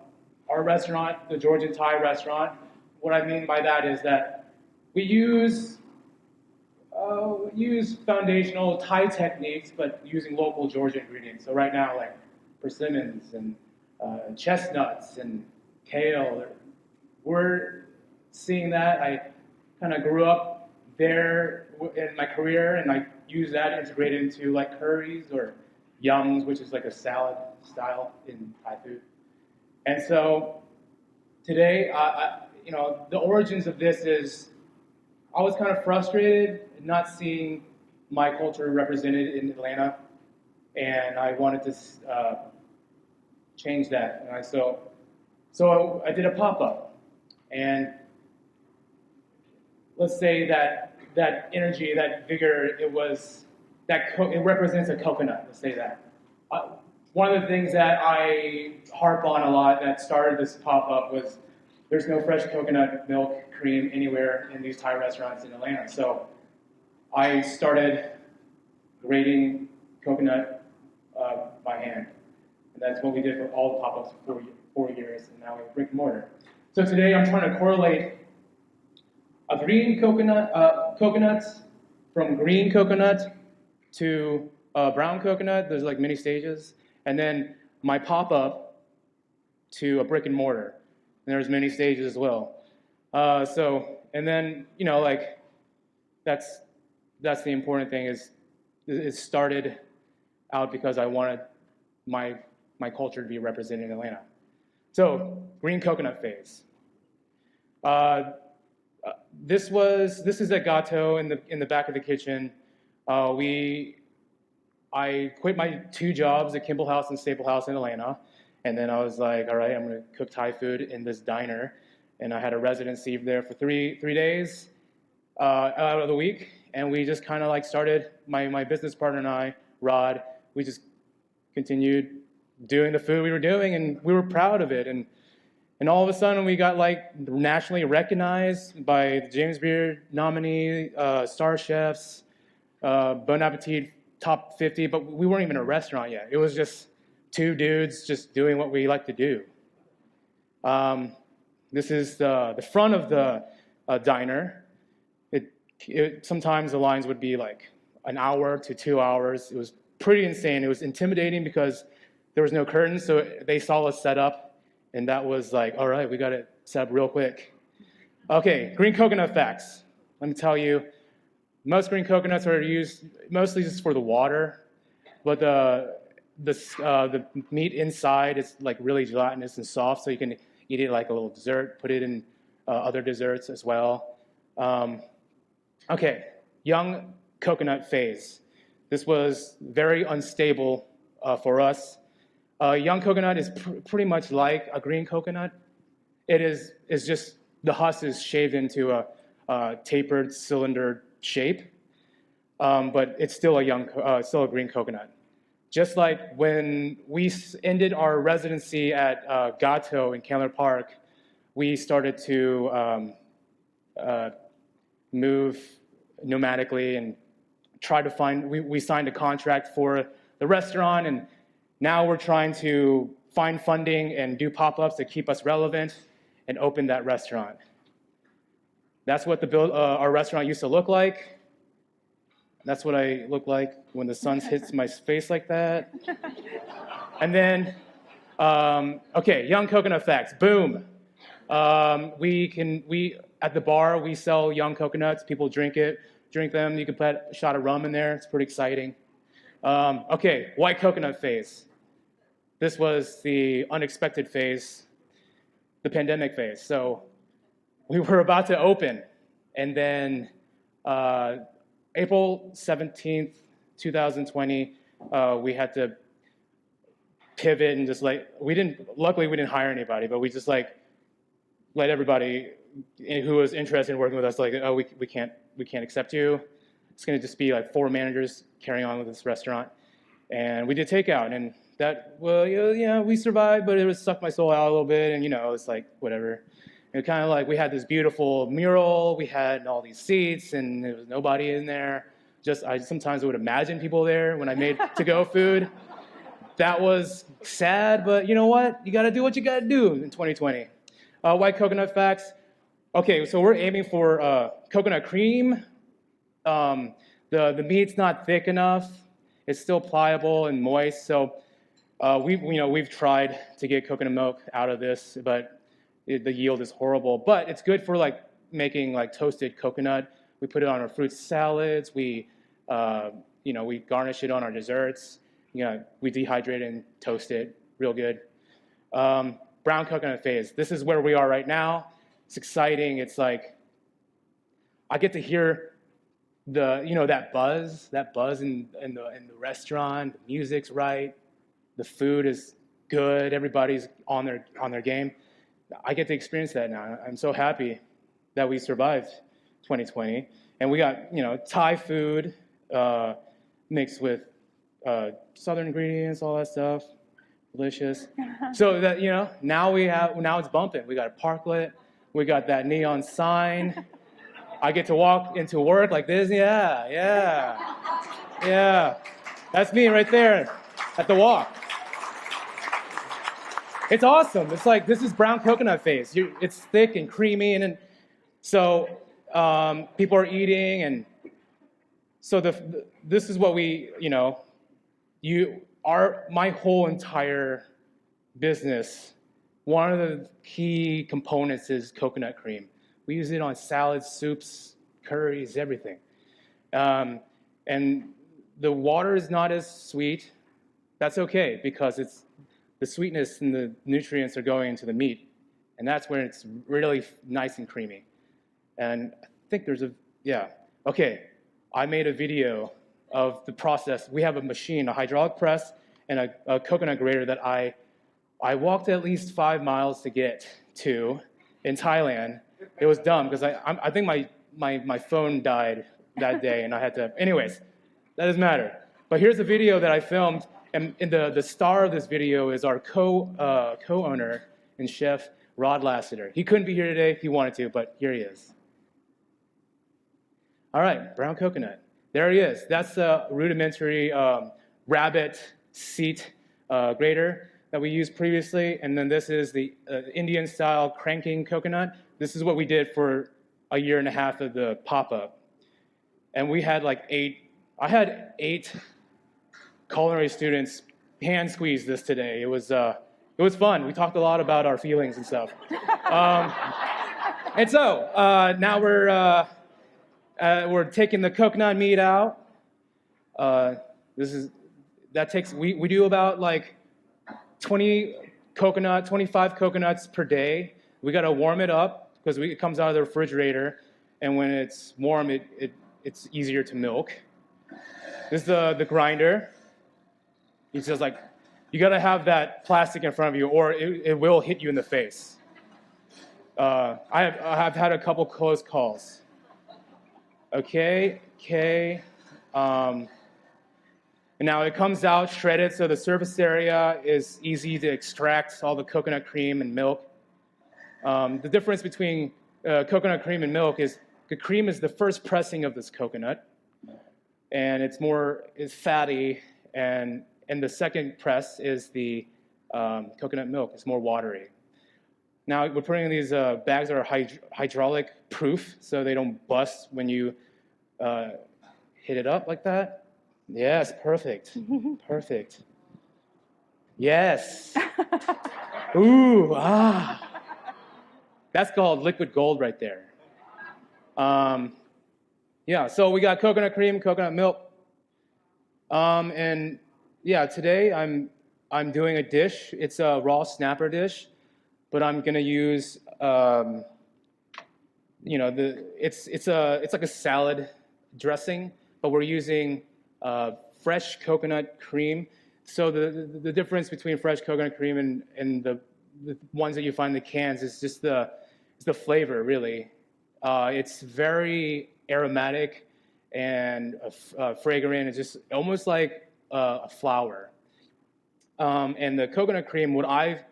our restaurant, the Georgian Thai restaurant, what I mean by that is that we use foundational Thai techniques, but using local Georgian ingredients. So right now, like persimmons and chestnuts and kale, we're seeing that. I kind of grew up there in my career, and I use that integrated into like curries or yums, which is like a salad style in Thai food. And so today, you know, the origins of this is I was kind of frustrated not seeing my culture represented in Atlanta, and I wanted to change that. And so I did a pop-up, and let's say that energy, that vigor, it represents a coconut. Let's say that. One of the things that I harp on a lot that started this pop-up was there's no fresh coconut milk cream anywhere in these Thai restaurants in Atlanta. So I started grating coconut by hand. And that's what we did for all the pop-ups for 4 years, and now we have brick and mortar. So today I'm trying to correlate a green coconuts from green coconut to brown coconut. There's like many stages. And then my pop-up to a brick and mortar. And there's many stages as well. And then, you know, like, that's the important thing is it started out because I wanted my culture to be represented in Atlanta. So, green coconut phase. This is a gato in the back of the kitchen. I quit my 2 jobs at Kimball House and Staple House in Atlanta, and then I was like, all right, I'm going to cook Thai food in this diner, and I had a residency there for three days out of the week, and we just kind of like started, my business partner and I, Rod, we just continued doing the food we were doing, and we were proud of it, and all of a sudden we got like nationally recognized by the James Beard nominee, Star Chefs, Bon Appetit top 50, but we weren't even a restaurant yet. It was just two dudes just doing what we like to do. This is the front of the diner. Sometimes the lines would be like an hour to 2 hours. It was pretty insane. It was intimidating because there was no curtains, so they saw us set up, and that was like, all right, we got it set up real quick. Okay, green coconut facts. Let me tell you, most green coconuts are used mostly just for the water, but the meat inside is like really gelatinous and soft, so you can eat it like a little dessert, put it in other desserts as well. Okay, young coconut phase. This was very unstable for us. Young coconut is pretty much like a green coconut. It's just the husk is shaved into a tapered cylinder shape, but it's still a green coconut. Just like when we ended our residency at Gato in Candler Park, we started to move nomadically and try to find, we signed a contract for the restaurant, and now we're trying to find funding and do pop-ups to keep us relevant and open that restaurant. That's what our restaurant used to look like. That's what I look like when the sun hits my face like that. And then, okay, young coconut facts, boom. At the bar, we sell young coconuts. People drink them. You can put a shot of rum in there. It's pretty exciting. Okay, white coconut phase. This was the unexpected phase, the pandemic phase. So we were about to open, and then April 17th, 2020, we had to pivot and just luckily we didn't hire anybody, but we just let everybody who was interested in working with us, oh, we can't accept you. It's gonna just be like 4 managers carrying on with this restaurant. And we did takeout, and that, well, yeah, we survived, but it would suck my soul out a little bit, and it's like, whatever. And kind of like, we had this beautiful mural, we had all these seats, and there was nobody in there. I sometimes would imagine people there when I made to-go food. That was sad, but you know what? You gotta do what you gotta do in 2020. White coconut facts. Okay, so we're aiming for coconut cream. The meat's not thick enough. It's still pliable and moist. So we've tried to get coconut milk out of this, but the yield is horrible. But it's good for making toasted coconut. We put it on our fruit salads. We garnish it on our desserts. We dehydrate it and toast it, real good. Brown coconut phase. This is where we are right now. It's exciting. It's like I get to hear that buzz in the restaurant. The music's right. The food is good. Everybody's on their game. I get to experience that now. I'm so happy that we survived 2020, and we got Thai food mixed with Southern ingredients, all that stuff, delicious. So that now it's bumping. We got a parklet. We got that neon sign. I get to walk into work like this. Yeah. That's me right there at the walk. It's awesome. It's like, this is brown coconut phase. It's thick and creamy, and so people are eating, and so this is what my whole entire business, one of the key components is coconut cream. We use it on salads, soups, curries, everything. And the water is not as sweet. That's okay, because the sweetness and the nutrients are going into the meat, and that's when it's really nice and creamy. And I think okay, I made a video of the process. We have a machine, a hydraulic press, and a coconut grater that I walked at least 5 miles to get to in Thailand. It was dumb, because I think my phone died that day, and I had to, anyways, that doesn't matter. But here's a video that I filmed. And the star of this video is our co-owner and chef, Rod Lassiter. He couldn't be here today. He wanted to, but here he is. All right, brown coconut. There he is. That's a rudimentary rabbit seat grater that we used previously. And then this is the Indian-style cranking coconut. This is what we did for a year and a half of the pop-up. And we had like I had 8 culinary students hand squeeze this today. It was fun. We talked a lot about our feelings and stuff. And so now we're taking the coconut meat out. We do about like 25 coconuts per day. We got to warm it up because it comes out of the refrigerator, and when it's warm, it's easier to milk. This is the grinder. He says like, you got to have that plastic in front of you, or it will hit you in the face. I have had a couple close calls. Okay. And now it comes out shredded, so the surface area is easy to extract all the coconut cream and milk. The difference between coconut cream and milk is the cream is the first pressing of this coconut, and it's fatty, and the second press is the coconut milk. It's more watery. Now we're putting in these bags that are hydraulic proof, so they don't bust when you hit it up like that. Yes, perfect. Perfect. Yes. Ooh, That's called liquid gold right there. Yeah, so we got coconut cream, coconut milk. And yeah, today I'm doing a dish. It's a raw snapper dish, but I'm gonna use it's like a salad dressing, but we're using fresh coconut cream. So the difference between fresh coconut cream and the ones that you find in the cans is just the flavor, really. It's very aromatic and fragrant. It's just almost like a flower. And the coconut cream, what I've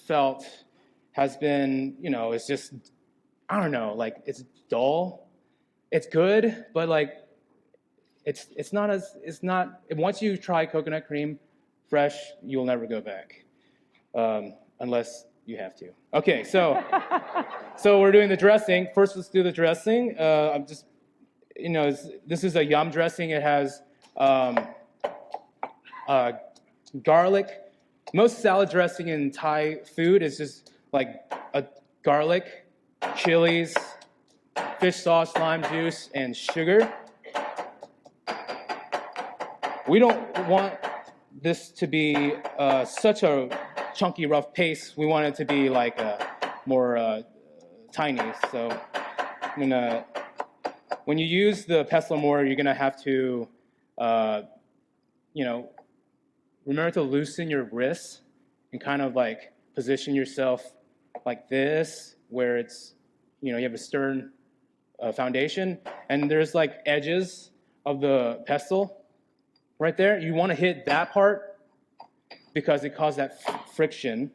felt has been, it's just, I don't know, like it's dull. It's good, but like it's not. Once you try coconut cream fresh, you'll never go back, unless you have to. Okay, so we're doing the dressing. First, let's do the dressing. This is a yum dressing. It has garlic. Most salad dressing in Thai food is just like a garlic, chilies, fish sauce, lime juice, and sugar. We don't want this to be such a chunky, rough paste. We want it to be like more tiny. So when you use the pestle mortar, you're gonna have to, remember to loosen your wrists and kind of like position yourself like this, where it's, you have a stern foundation, and there's like edges of the pestle right there. You want to hit that part because it causes that friction.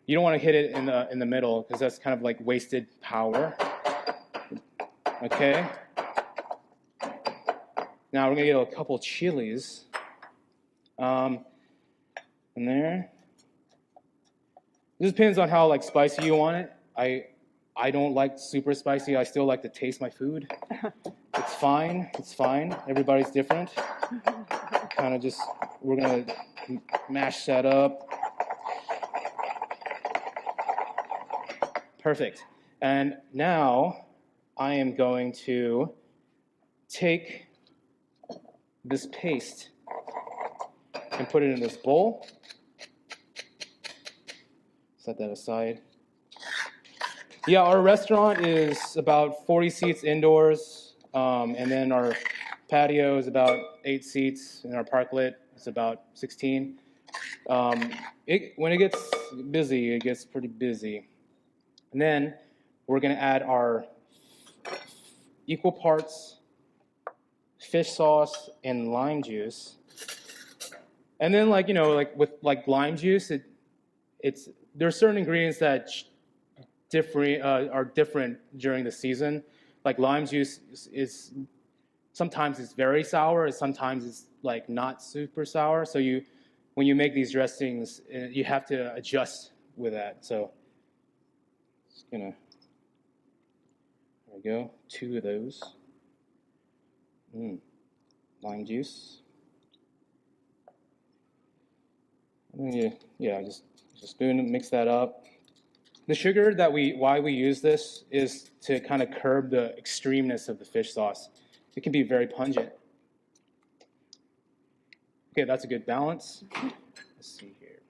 You don't want to hit it in the middle because that's kind of like wasted power. Okay. Now we're gonna get a couple chilies. In there. This depends on how like spicy you want it. I don't like super spicy. I still like to taste my food. It's fine. It's fine. Everybody's different. Kind of just, we're gonna mash that up. Perfect. And now I am going to take this paste and put it in this bowl. Set that aside. Yeah, our restaurant is about 40 seats indoors, and then our patio is about 8 seats, and our parklet is about 16. When it gets busy, it gets pretty busy. And then we're gonna add our equal parts fish sauce and lime juice. And then with lime juice, there are certain ingredients that are different during the season. Like lime juice sometimes it's very sour, and sometimes it's like not super sour. So when you make these dressings, you have to adjust with that. So just gonna, there we go, 2 of those. Lime juice. Yeah, just spoon and mix that up. The sugar why we use this is to kind of curb the extremeness of the fish sauce. It can be very pungent. Okay, that's a good balance. Let's see here.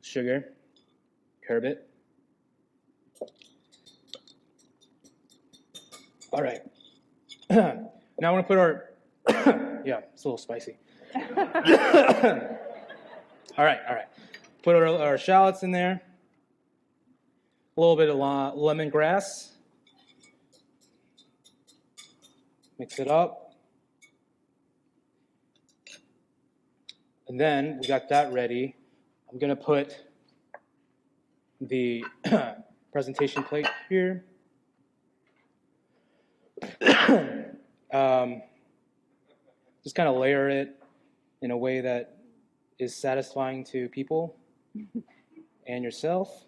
Sugar, curb it. All right. Now I want to put our, yeah, it's a little spicy. All right. Put our shallots in there. A little bit of lemongrass. Mix it up. And then we got that ready. I'm going to put the presentation plate here. Just kind of layer it in a way that is satisfying to people and yourself.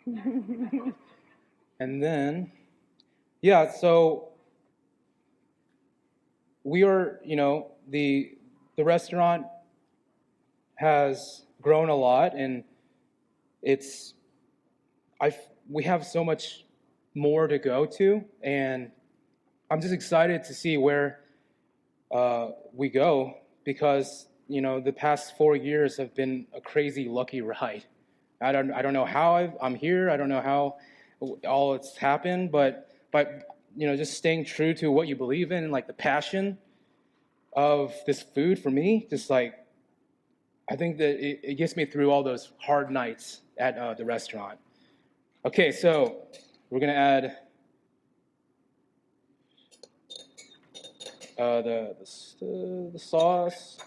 And then, yeah, so we are, the restaurant has grown a lot, and we have so much more to go to, and I'm just excited to see where we go, because the past 4 years have been a crazy lucky ride. I don't know how I'm here. I don't know how all it's happened, but just staying true to what you believe in, and like the passion of this food for me, just like I think that it gets me through all those hard nights at the restaurant. Okay, so we're gonna add the sauce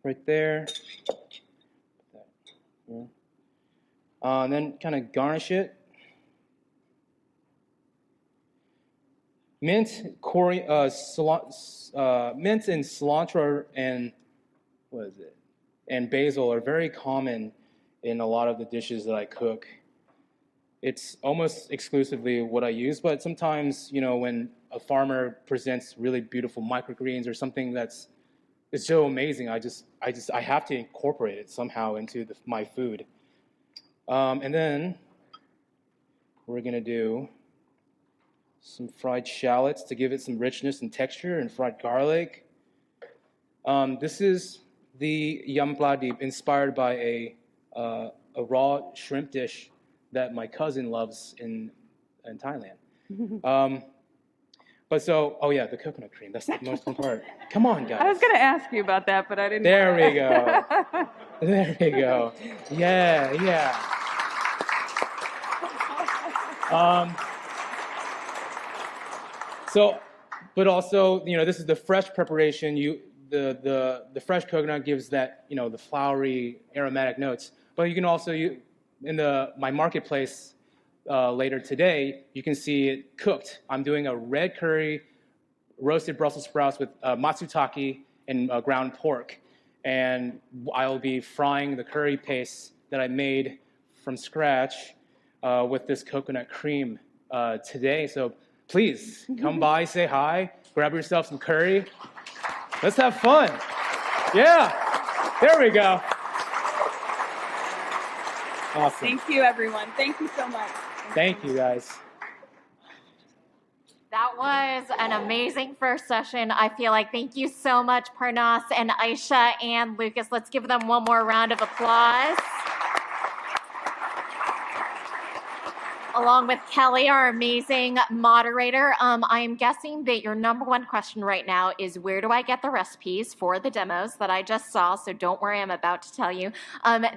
right there. And then kind of garnish it. Mint and cilantro and basil are very common in a lot of the dishes that I cook. It's almost exclusively what I use, but sometimes, when a farmer presents really beautiful microgreens or something it's so amazing, I have to incorporate it somehow into my food. And then we're gonna do some fried shallots to give it some richness and texture, and fried garlic. This is the yam pladip, inspired by a raw shrimp dish that my cousin loves in Thailand. The coconut cream. That's the most fun part. Come on, guys. I was going to ask you about that, but I didn't. There we go. There we go. Yeah. But also, this is the fresh preparation. The fresh coconut gives that, the flowery aromatic notes. But you can also in my marketplace later today, you can see it cooked. I'm doing a red curry, roasted Brussels sprouts with matsutake and ground pork. And I'll be frying the curry paste that I made from scratch with this coconut cream today. So please come by, say hi, grab yourself some curry. Let's have fun. Yeah, there we go. Awesome. Thank you, everyone. Thank you so much. Thank you, guys. That was an amazing first session. I feel like thank you so much, Parnass and Aisha and Lucas. Let's give them one more round of applause. Along with Kelly, our amazing moderator. I am guessing that your number one question right now is, where do I get the recipes for the demos that I just saw? So don't worry, I'm about to tell you.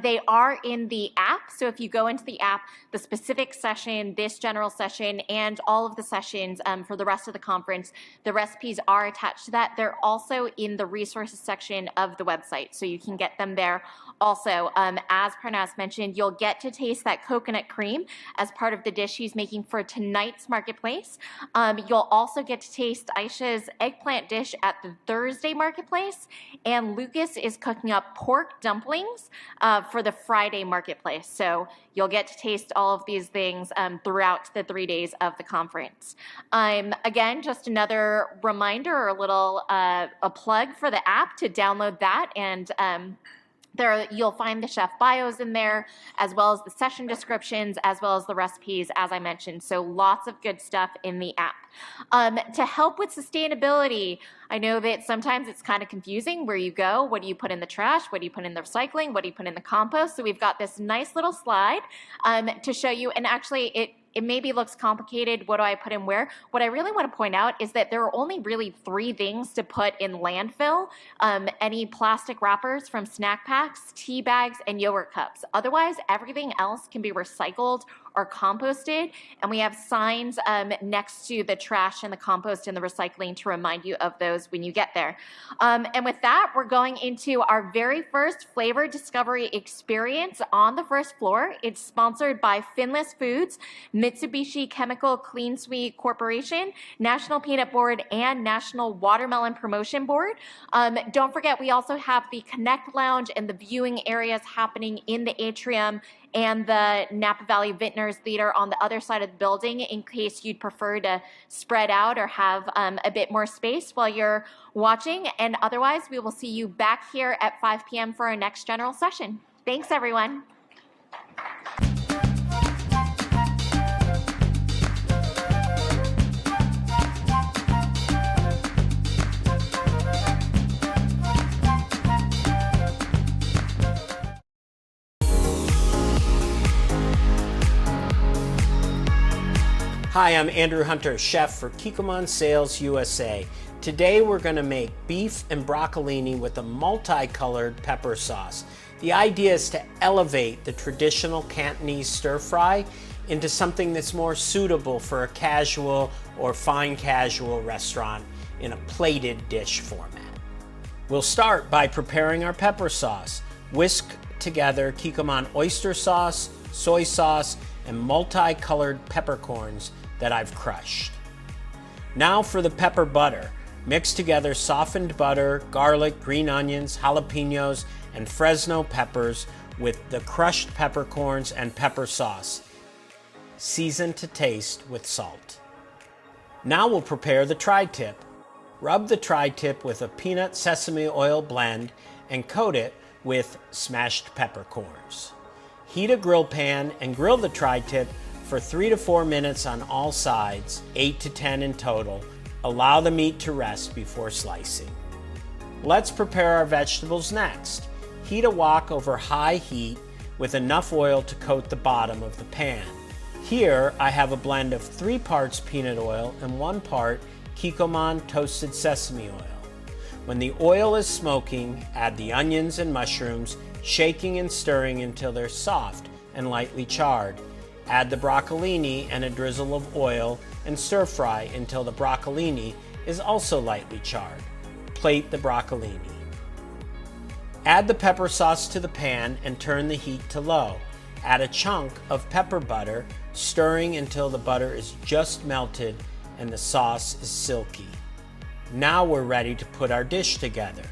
They are in the app. So if you go into the app, the specific session, this general session, and all of the sessions for the rest of the conference, the recipes are attached to that. They're also in the resources section of the website. So you can get them there Also, as Parnass mentioned, you'll get to taste that coconut cream as part of the dish she's making for tonight's marketplace. You'll also get to taste Aisha's eggplant dish at the Thursday marketplace, and Lucas is cooking up pork dumplings for the Friday marketplace. So you'll get to taste all of these things throughout the 3 days of the conference. Again, just another reminder or a little a plug for the app to download that, and there you'll find the chef bios in there, as well as the session descriptions, as well as the recipes, as I mentioned. So lots of good stuff in the app. To help with sustainability, I know that sometimes it's kind of confusing where you go. What do you put in the trash? What do you put in the recycling? What do you put in the compost? So we've got this nice little slide to show you, and actually it maybe looks complicated. What do I put in where? What I really want to point out is that there are only really 3 things to put in landfill. Any plastic wrappers from snack packs, tea bags, and yogurt cups. Otherwise, everything else can be recycled or composted, and we have signs next to the trash and the compost and the recycling to remind you of those when you get there. And with that, we're going into our very first flavor discovery experience on the first floor. It's sponsored by Finless Foods, Mitsubishi Chemical Clean Sweet Corporation, National Peanut Board, and National Watermelon Promotion Board. Don't forget, we also have the Connect Lounge and the viewing areas happening in the atrium and the Napa Valley Vintners Theater on the other side of the building, in case you'd prefer to spread out or have a bit more space while you're watching. And otherwise, we will see you back here at 5 p.m. for our next general session. Thanks, everyone. Hi, I'm Andrew Hunter, chef for Kikkoman Sales USA. Today we're going to make beef and broccolini with a multicolored pepper sauce. The idea is to elevate the traditional Cantonese stir fry into something that's more suitable for a casual or fine casual restaurant in a plated dish format. We'll start by preparing our pepper sauce. Whisk together Kikkoman oyster sauce, soy sauce, and multicolored peppercorns that I've crushed. Now for the pepper butter. Mix together softened butter, garlic, green onions, jalapenos, and Fresno peppers with the crushed peppercorns and pepper sauce. Season to taste with salt. Now we'll prepare the tri-tip. Rub the tri-tip with a peanut sesame oil blend and coat it with smashed peppercorns. Heat a grill pan and grill the tri-tip for 3 to 4 minutes on all sides, 8 to 10 in total. Allow the meat to rest before slicing. Let's prepare our vegetables next. Heat a wok over high heat with enough oil to coat the bottom of the pan. Here I have a blend of 3 parts peanut oil and 1 part Kikkoman toasted sesame oil. When the oil is smoking, add the onions and mushrooms, shaking and stirring until they're soft and lightly charred. Add the broccolini and a drizzle of oil and stir fry until the broccolini is also lightly charred. Plate the broccolini. Add the pepper sauce to the pan and turn the heat to low. Add a chunk of pepper butter, stirring until the butter is just melted and the sauce is silky. Now we're ready to put our dish together.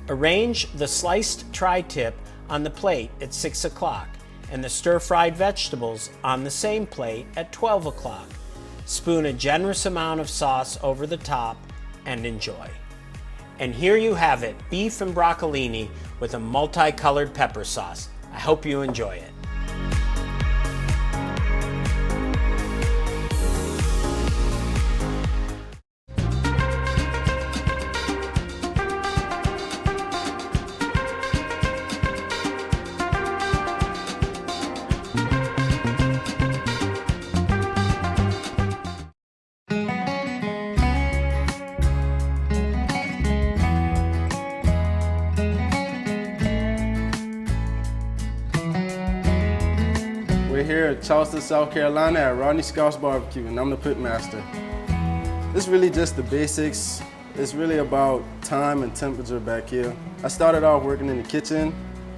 Arrange the sliced tri-tip on the plate at 6 o'clock and the stir-fried vegetables on the same plate at 12 o'clock. Spoon a generous amount of sauce over the top and enjoy. And here you have it, beef and broccolini with a multicolored pepper sauce. I hope you enjoy it. We're here at Charleston, South Carolina at Rodney Scott's Barbecue, and I'm the pit master. It's really just the basics. It's really about time and temperature back here. I started off working in the kitchen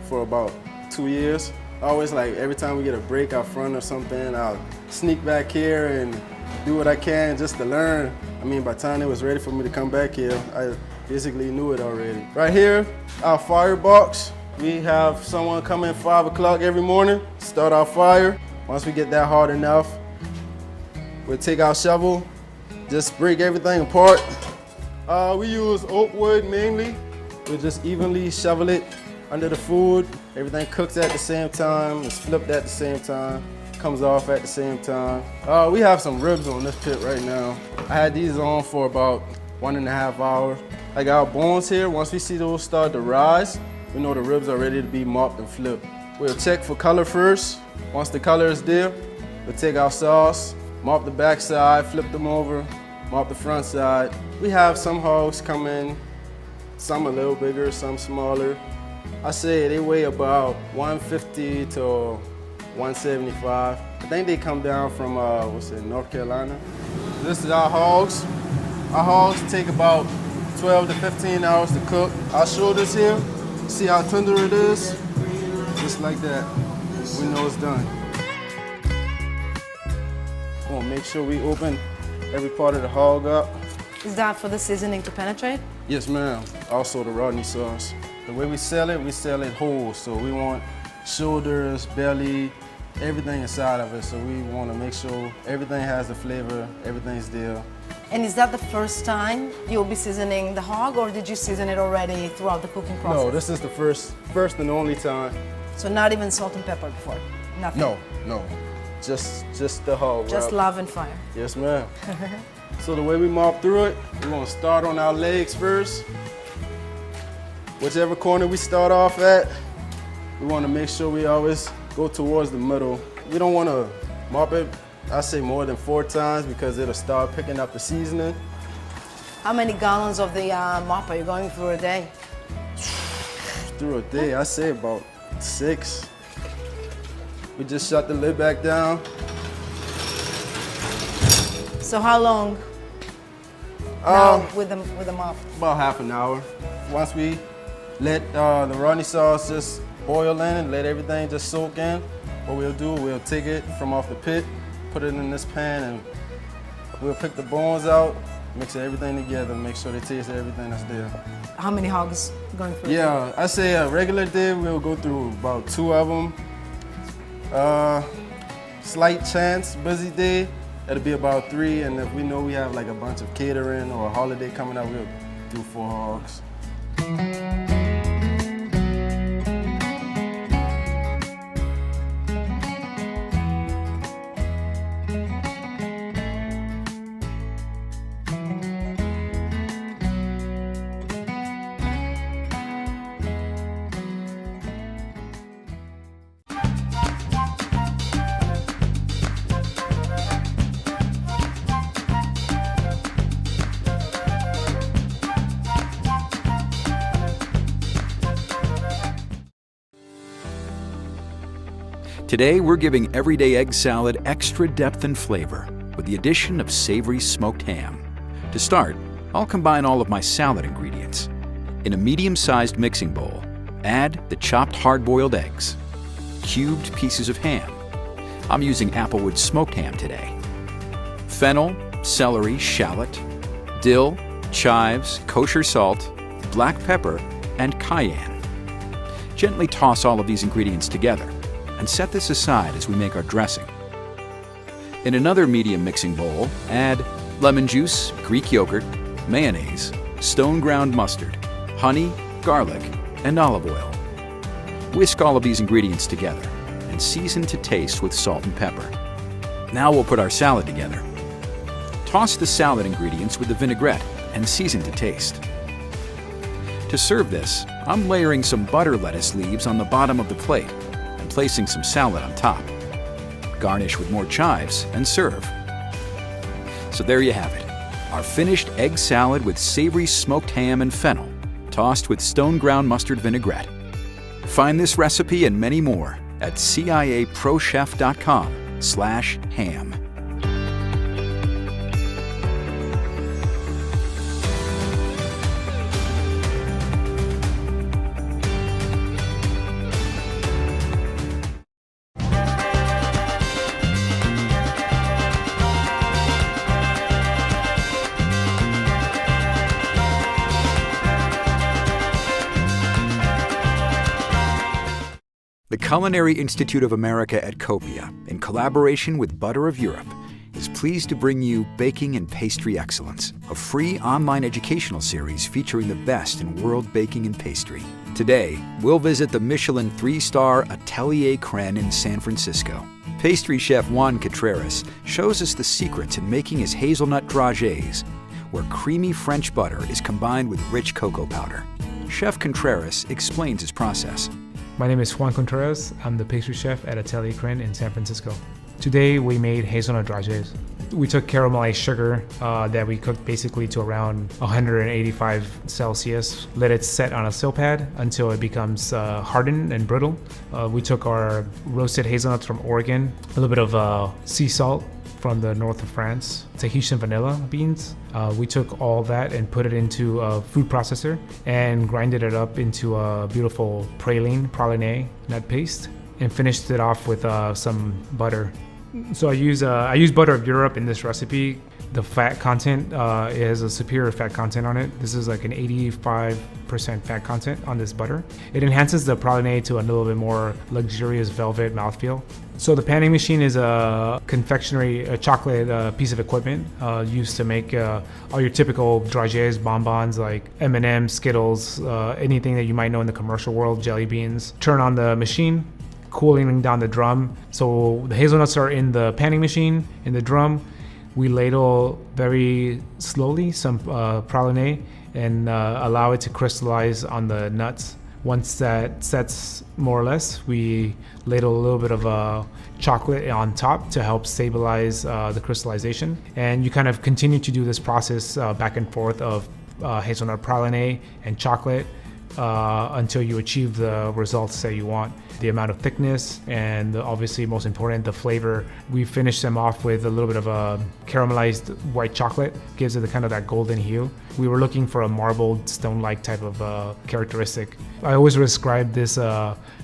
for about 2 years. Always like every time we get a break out front or something, I'll sneak back here and do what I can just to learn. I mean, by the time it was ready for me to come back here, I basically knew it already. Right here, our firebox. We have someone come in 5 o'clock every morning, start our fire. Once we get that hot enough, we'll take our shovel, just break everything apart. We use oak wood mainly. We'll just evenly shovel it under the food. Everything cooks at the same time, it's flipped at the same time, comes off at the same time. We have some ribs on this pit right now. I had these on for about 1.5 hours. I got our bones here. Once we see those start to rise, we know the ribs are ready to be mopped and flipped. We'll check for color first. Once the color is there, we'll take our sauce, mop the back side, flip them over, mop the front side. We have some hogs come in, some a little bigger, some smaller. I say they weigh about 150 to 175. I think they come down from, North Carolina. This is our hogs. Our hogs take about 12 to 15 hours to cook. Our shoulders here, see how tender it is? Just like that, we know it's done. We'll make sure we open every part of the hog up. Is that for the seasoning to penetrate? Yes, ma'am. Also the Rodney sauce. The way we sell it whole. So we want shoulders, belly, everything inside of it. So we want to make sure everything has the flavor, everything's there. And is that the first time you'll be seasoning the hog, or did you season it already throughout the cooking process? No, this is the first and only time. So not even salt and pepper before? Nothing? No. Just the hog. Just wrap. love and fire? Yes, ma'am. So the way we mop through it, we're gonna start on our legs first. Whichever corner we start off at, we wanna make sure we always go towards the middle. We don't wanna mop it, I say more than 4 times because it'll start picking up the seasoning. How many gallons of the mop are you going through a day? Through a day, I say about 6. We just shut the lid back down. So how long now with the mop? About half an hour. Once we let the Rodney sauce just boil in and let everything just soak in, what we'll do, we'll take it from off the pit, put it in this pan, and we'll pick the bones out, mix everything together, make sure they taste everything that's there. How many hogs going through? Yeah, I say a regular day, we'll go through about 2 of them. Slight chance, busy day, it'll be about 3, and if we know we have like a bunch of catering or a holiday coming up, we'll do 4 hogs. Today, we're giving everyday egg salad extra depth and flavor with the addition of savory smoked ham. To start, I'll combine all of my salad ingredients. In a medium-sized mixing bowl, add the chopped hard-boiled eggs, cubed pieces of ham. I'm using Applewood smoked ham today. Fennel, celery, shallot, dill, chives, kosher salt, black pepper, and cayenne. Gently toss all of these ingredients together and set this aside as we make our dressing. In another medium mixing bowl, add lemon juice, Greek yogurt, mayonnaise, stone ground mustard, honey, garlic, and olive oil. Whisk all of these ingredients together and season to taste with salt and pepper. Now we'll put our salad together. Toss the salad ingredients with the vinaigrette and season to taste. To serve this, I'm layering some butter lettuce leaves on the bottom of the plate and placing some salad on top. Garnish with more chives and serve. So there you have it, our finished egg salad with savory smoked ham and fennel, tossed with stone ground mustard vinaigrette. Find this recipe and many more at ciaprochef.com/ham. Culinary Institute of America at Copia, in collaboration with Butter of Europe, is pleased to bring you Baking and Pastry Excellence, a free online educational series featuring the best in world baking and pastry. Today, we'll visit the Michelin 3-star Atelier Crème in San Francisco. Pastry chef Juan Contreras shows us the secrets in making his hazelnut dragées, where creamy French butter is combined with rich cocoa powder. Chef Contreras explains his process. My name is Juan Contreras. I'm the pastry chef at Atelier Crème in San Francisco. Today we made hazelnut dragées. We took caramelized sugar that we cooked basically to around 185 Celsius, let it set on a sill pad until it becomes hardened and brittle. We took our roasted hazelnuts from Oregon, a little bit of sea salt from the north of France, Tahitian vanilla beans. We took all that and put it into a food processor and grinded it up into a beautiful praline nut paste, and finished it off with some butter. So I use Butter of Europe in this recipe. The fat content, it has a superior fat content on it. This is like an 85% fat content on this butter. It enhances the praline to a little bit more luxurious velvet mouthfeel. So the panning machine is a confectionery, chocolate piece of equipment used to make all your typical dragées, bonbons like M&M's, Skittles, anything that you might know in the commercial world, jelly beans. Turn on the machine, cooling down the drum. So the hazelnuts are in the panning machine, in the drum. We ladle very slowly some praline and allow it to crystallize on the nuts. Once that sets more or less, we ladle a little bit of chocolate on top to help stabilize the crystallization. And you kind of continue to do this process back and forth of hazelnut praline and chocolate until you achieve the results that you want. The amount of thickness and obviously most important, the flavor. We finish them off with a little bit of a caramelized white chocolate, gives it the kind of that golden hue. We were looking for a marbled stone-like type of characteristic. I always describe this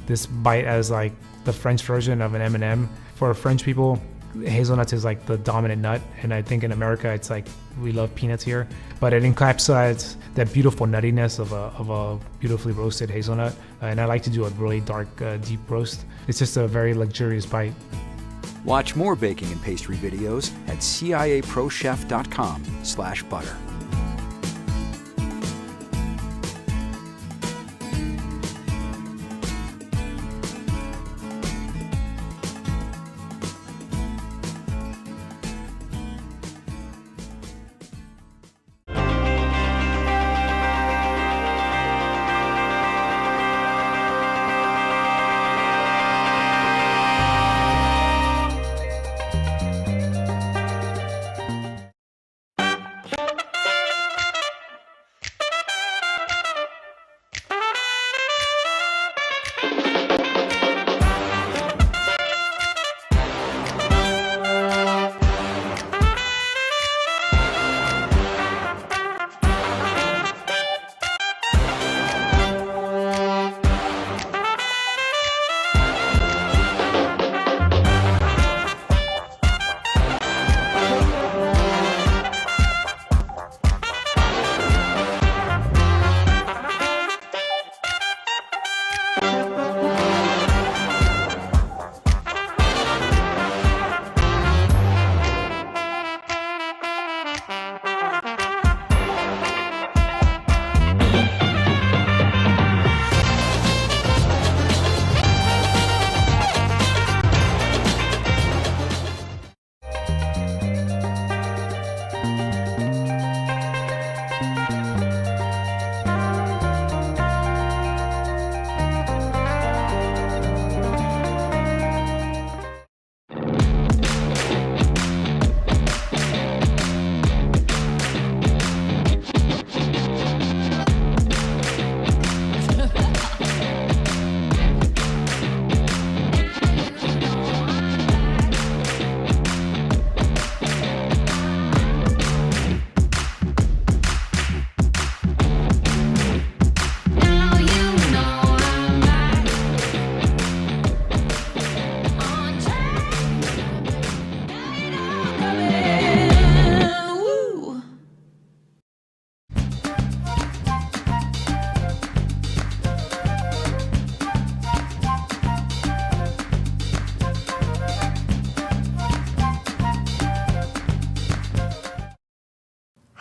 this bite as like the French version of an M&M. For French people, hazelnuts is like the dominant nut, and I think in America it's like we love peanuts here, but it encapsulates that beautiful nuttiness of a beautifully roasted hazelnut, and I like to do a really dark, deep roast. It's just a very luxurious bite. Watch more baking and pastry videos at ciaprochef.com/butter.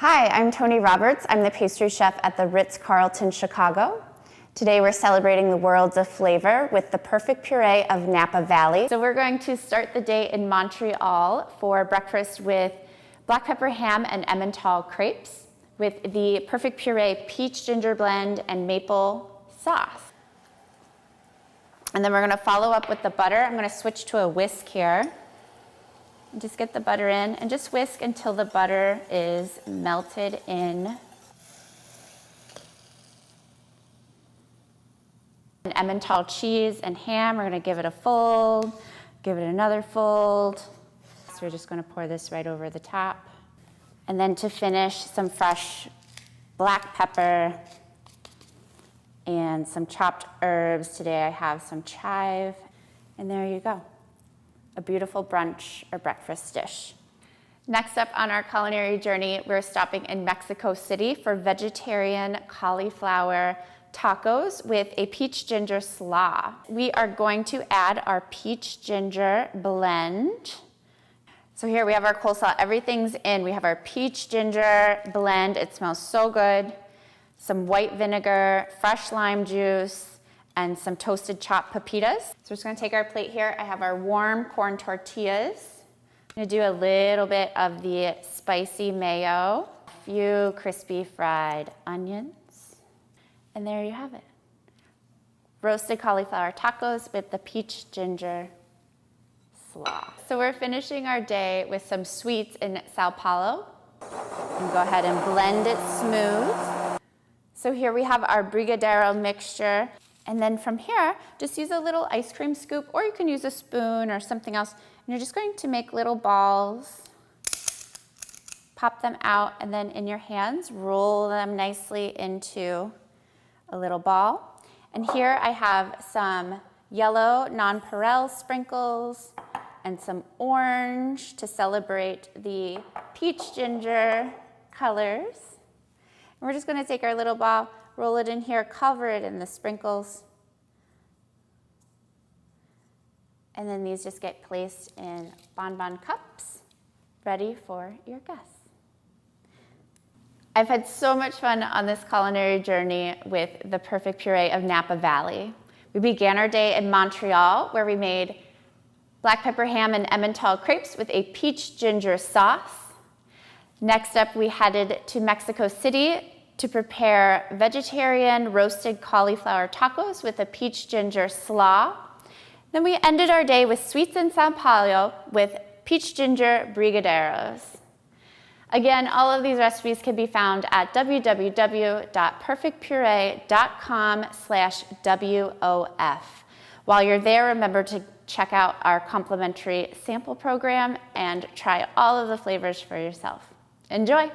Hi, I'm Tony Roberts. I'm the pastry chef at the Ritz-Carlton, Chicago. Today we're celebrating the worlds of flavor with the perfect puree of Napa Valley. So we're going to start the day in Montreal for breakfast with black pepper ham and Emmental crepes with the perfect puree peach ginger blend and maple sauce. And then we're gonna follow up with the butter. I'm gonna switch to a whisk here. And just get the butter in and just whisk until the butter is melted in. And Emmental cheese and ham, we're gonna give it a fold, give it another fold. So we're just gonna pour this right over the top. And then to finish, some fresh black pepper and some chopped herbs. Today I have some chive, and there you go. A beautiful brunch or breakfast dish. Next up on our culinary journey, we're stopping in Mexico City for vegetarian cauliflower tacos with a peach ginger slaw. We are going to add our peach ginger blend. So here we have our coleslaw, everything's in. We have our peach ginger blend, it smells so good. Some white vinegar, fresh lime juice, and some toasted chopped pepitas. So we're just gonna take our plate here. I have our warm corn tortillas. I'm gonna do a little bit of the spicy mayo, a few crispy fried onions, and there you have it. Roasted cauliflower tacos with the peach ginger slaw. So we're finishing our day with some sweets in Sao Paulo. And go ahead and blend it smooth. So here we have our brigadeiro mixture. And then from here, just use a little ice cream scoop, or you can use a spoon or something else. And you're just going to make little balls, pop them out, and then in your hands, roll them nicely into a little ball. And here I have some yellow nonpareil sprinkles and some orange to celebrate the peach ginger colors. And we're just gonna take our little ball, roll it in here, cover it in the sprinkles. And then these just get placed in bonbon cups, ready for your guests. I've had so much fun on this culinary journey with the perfect puree of Napa Valley. We began our day in Montreal, where we made black pepper ham and Emmental crepes with a peach ginger sauce. Next up, we headed to Mexico City to prepare vegetarian roasted cauliflower tacos with a peach ginger slaw. Then we ended our day with sweets in Sao Paulo with peach ginger brigadeiros. Again, all of these recipes can be found at www.perfectpuree.com/WOF. While you're there, remember to check out our complimentary sample program and try all of the flavors for yourself. Enjoy!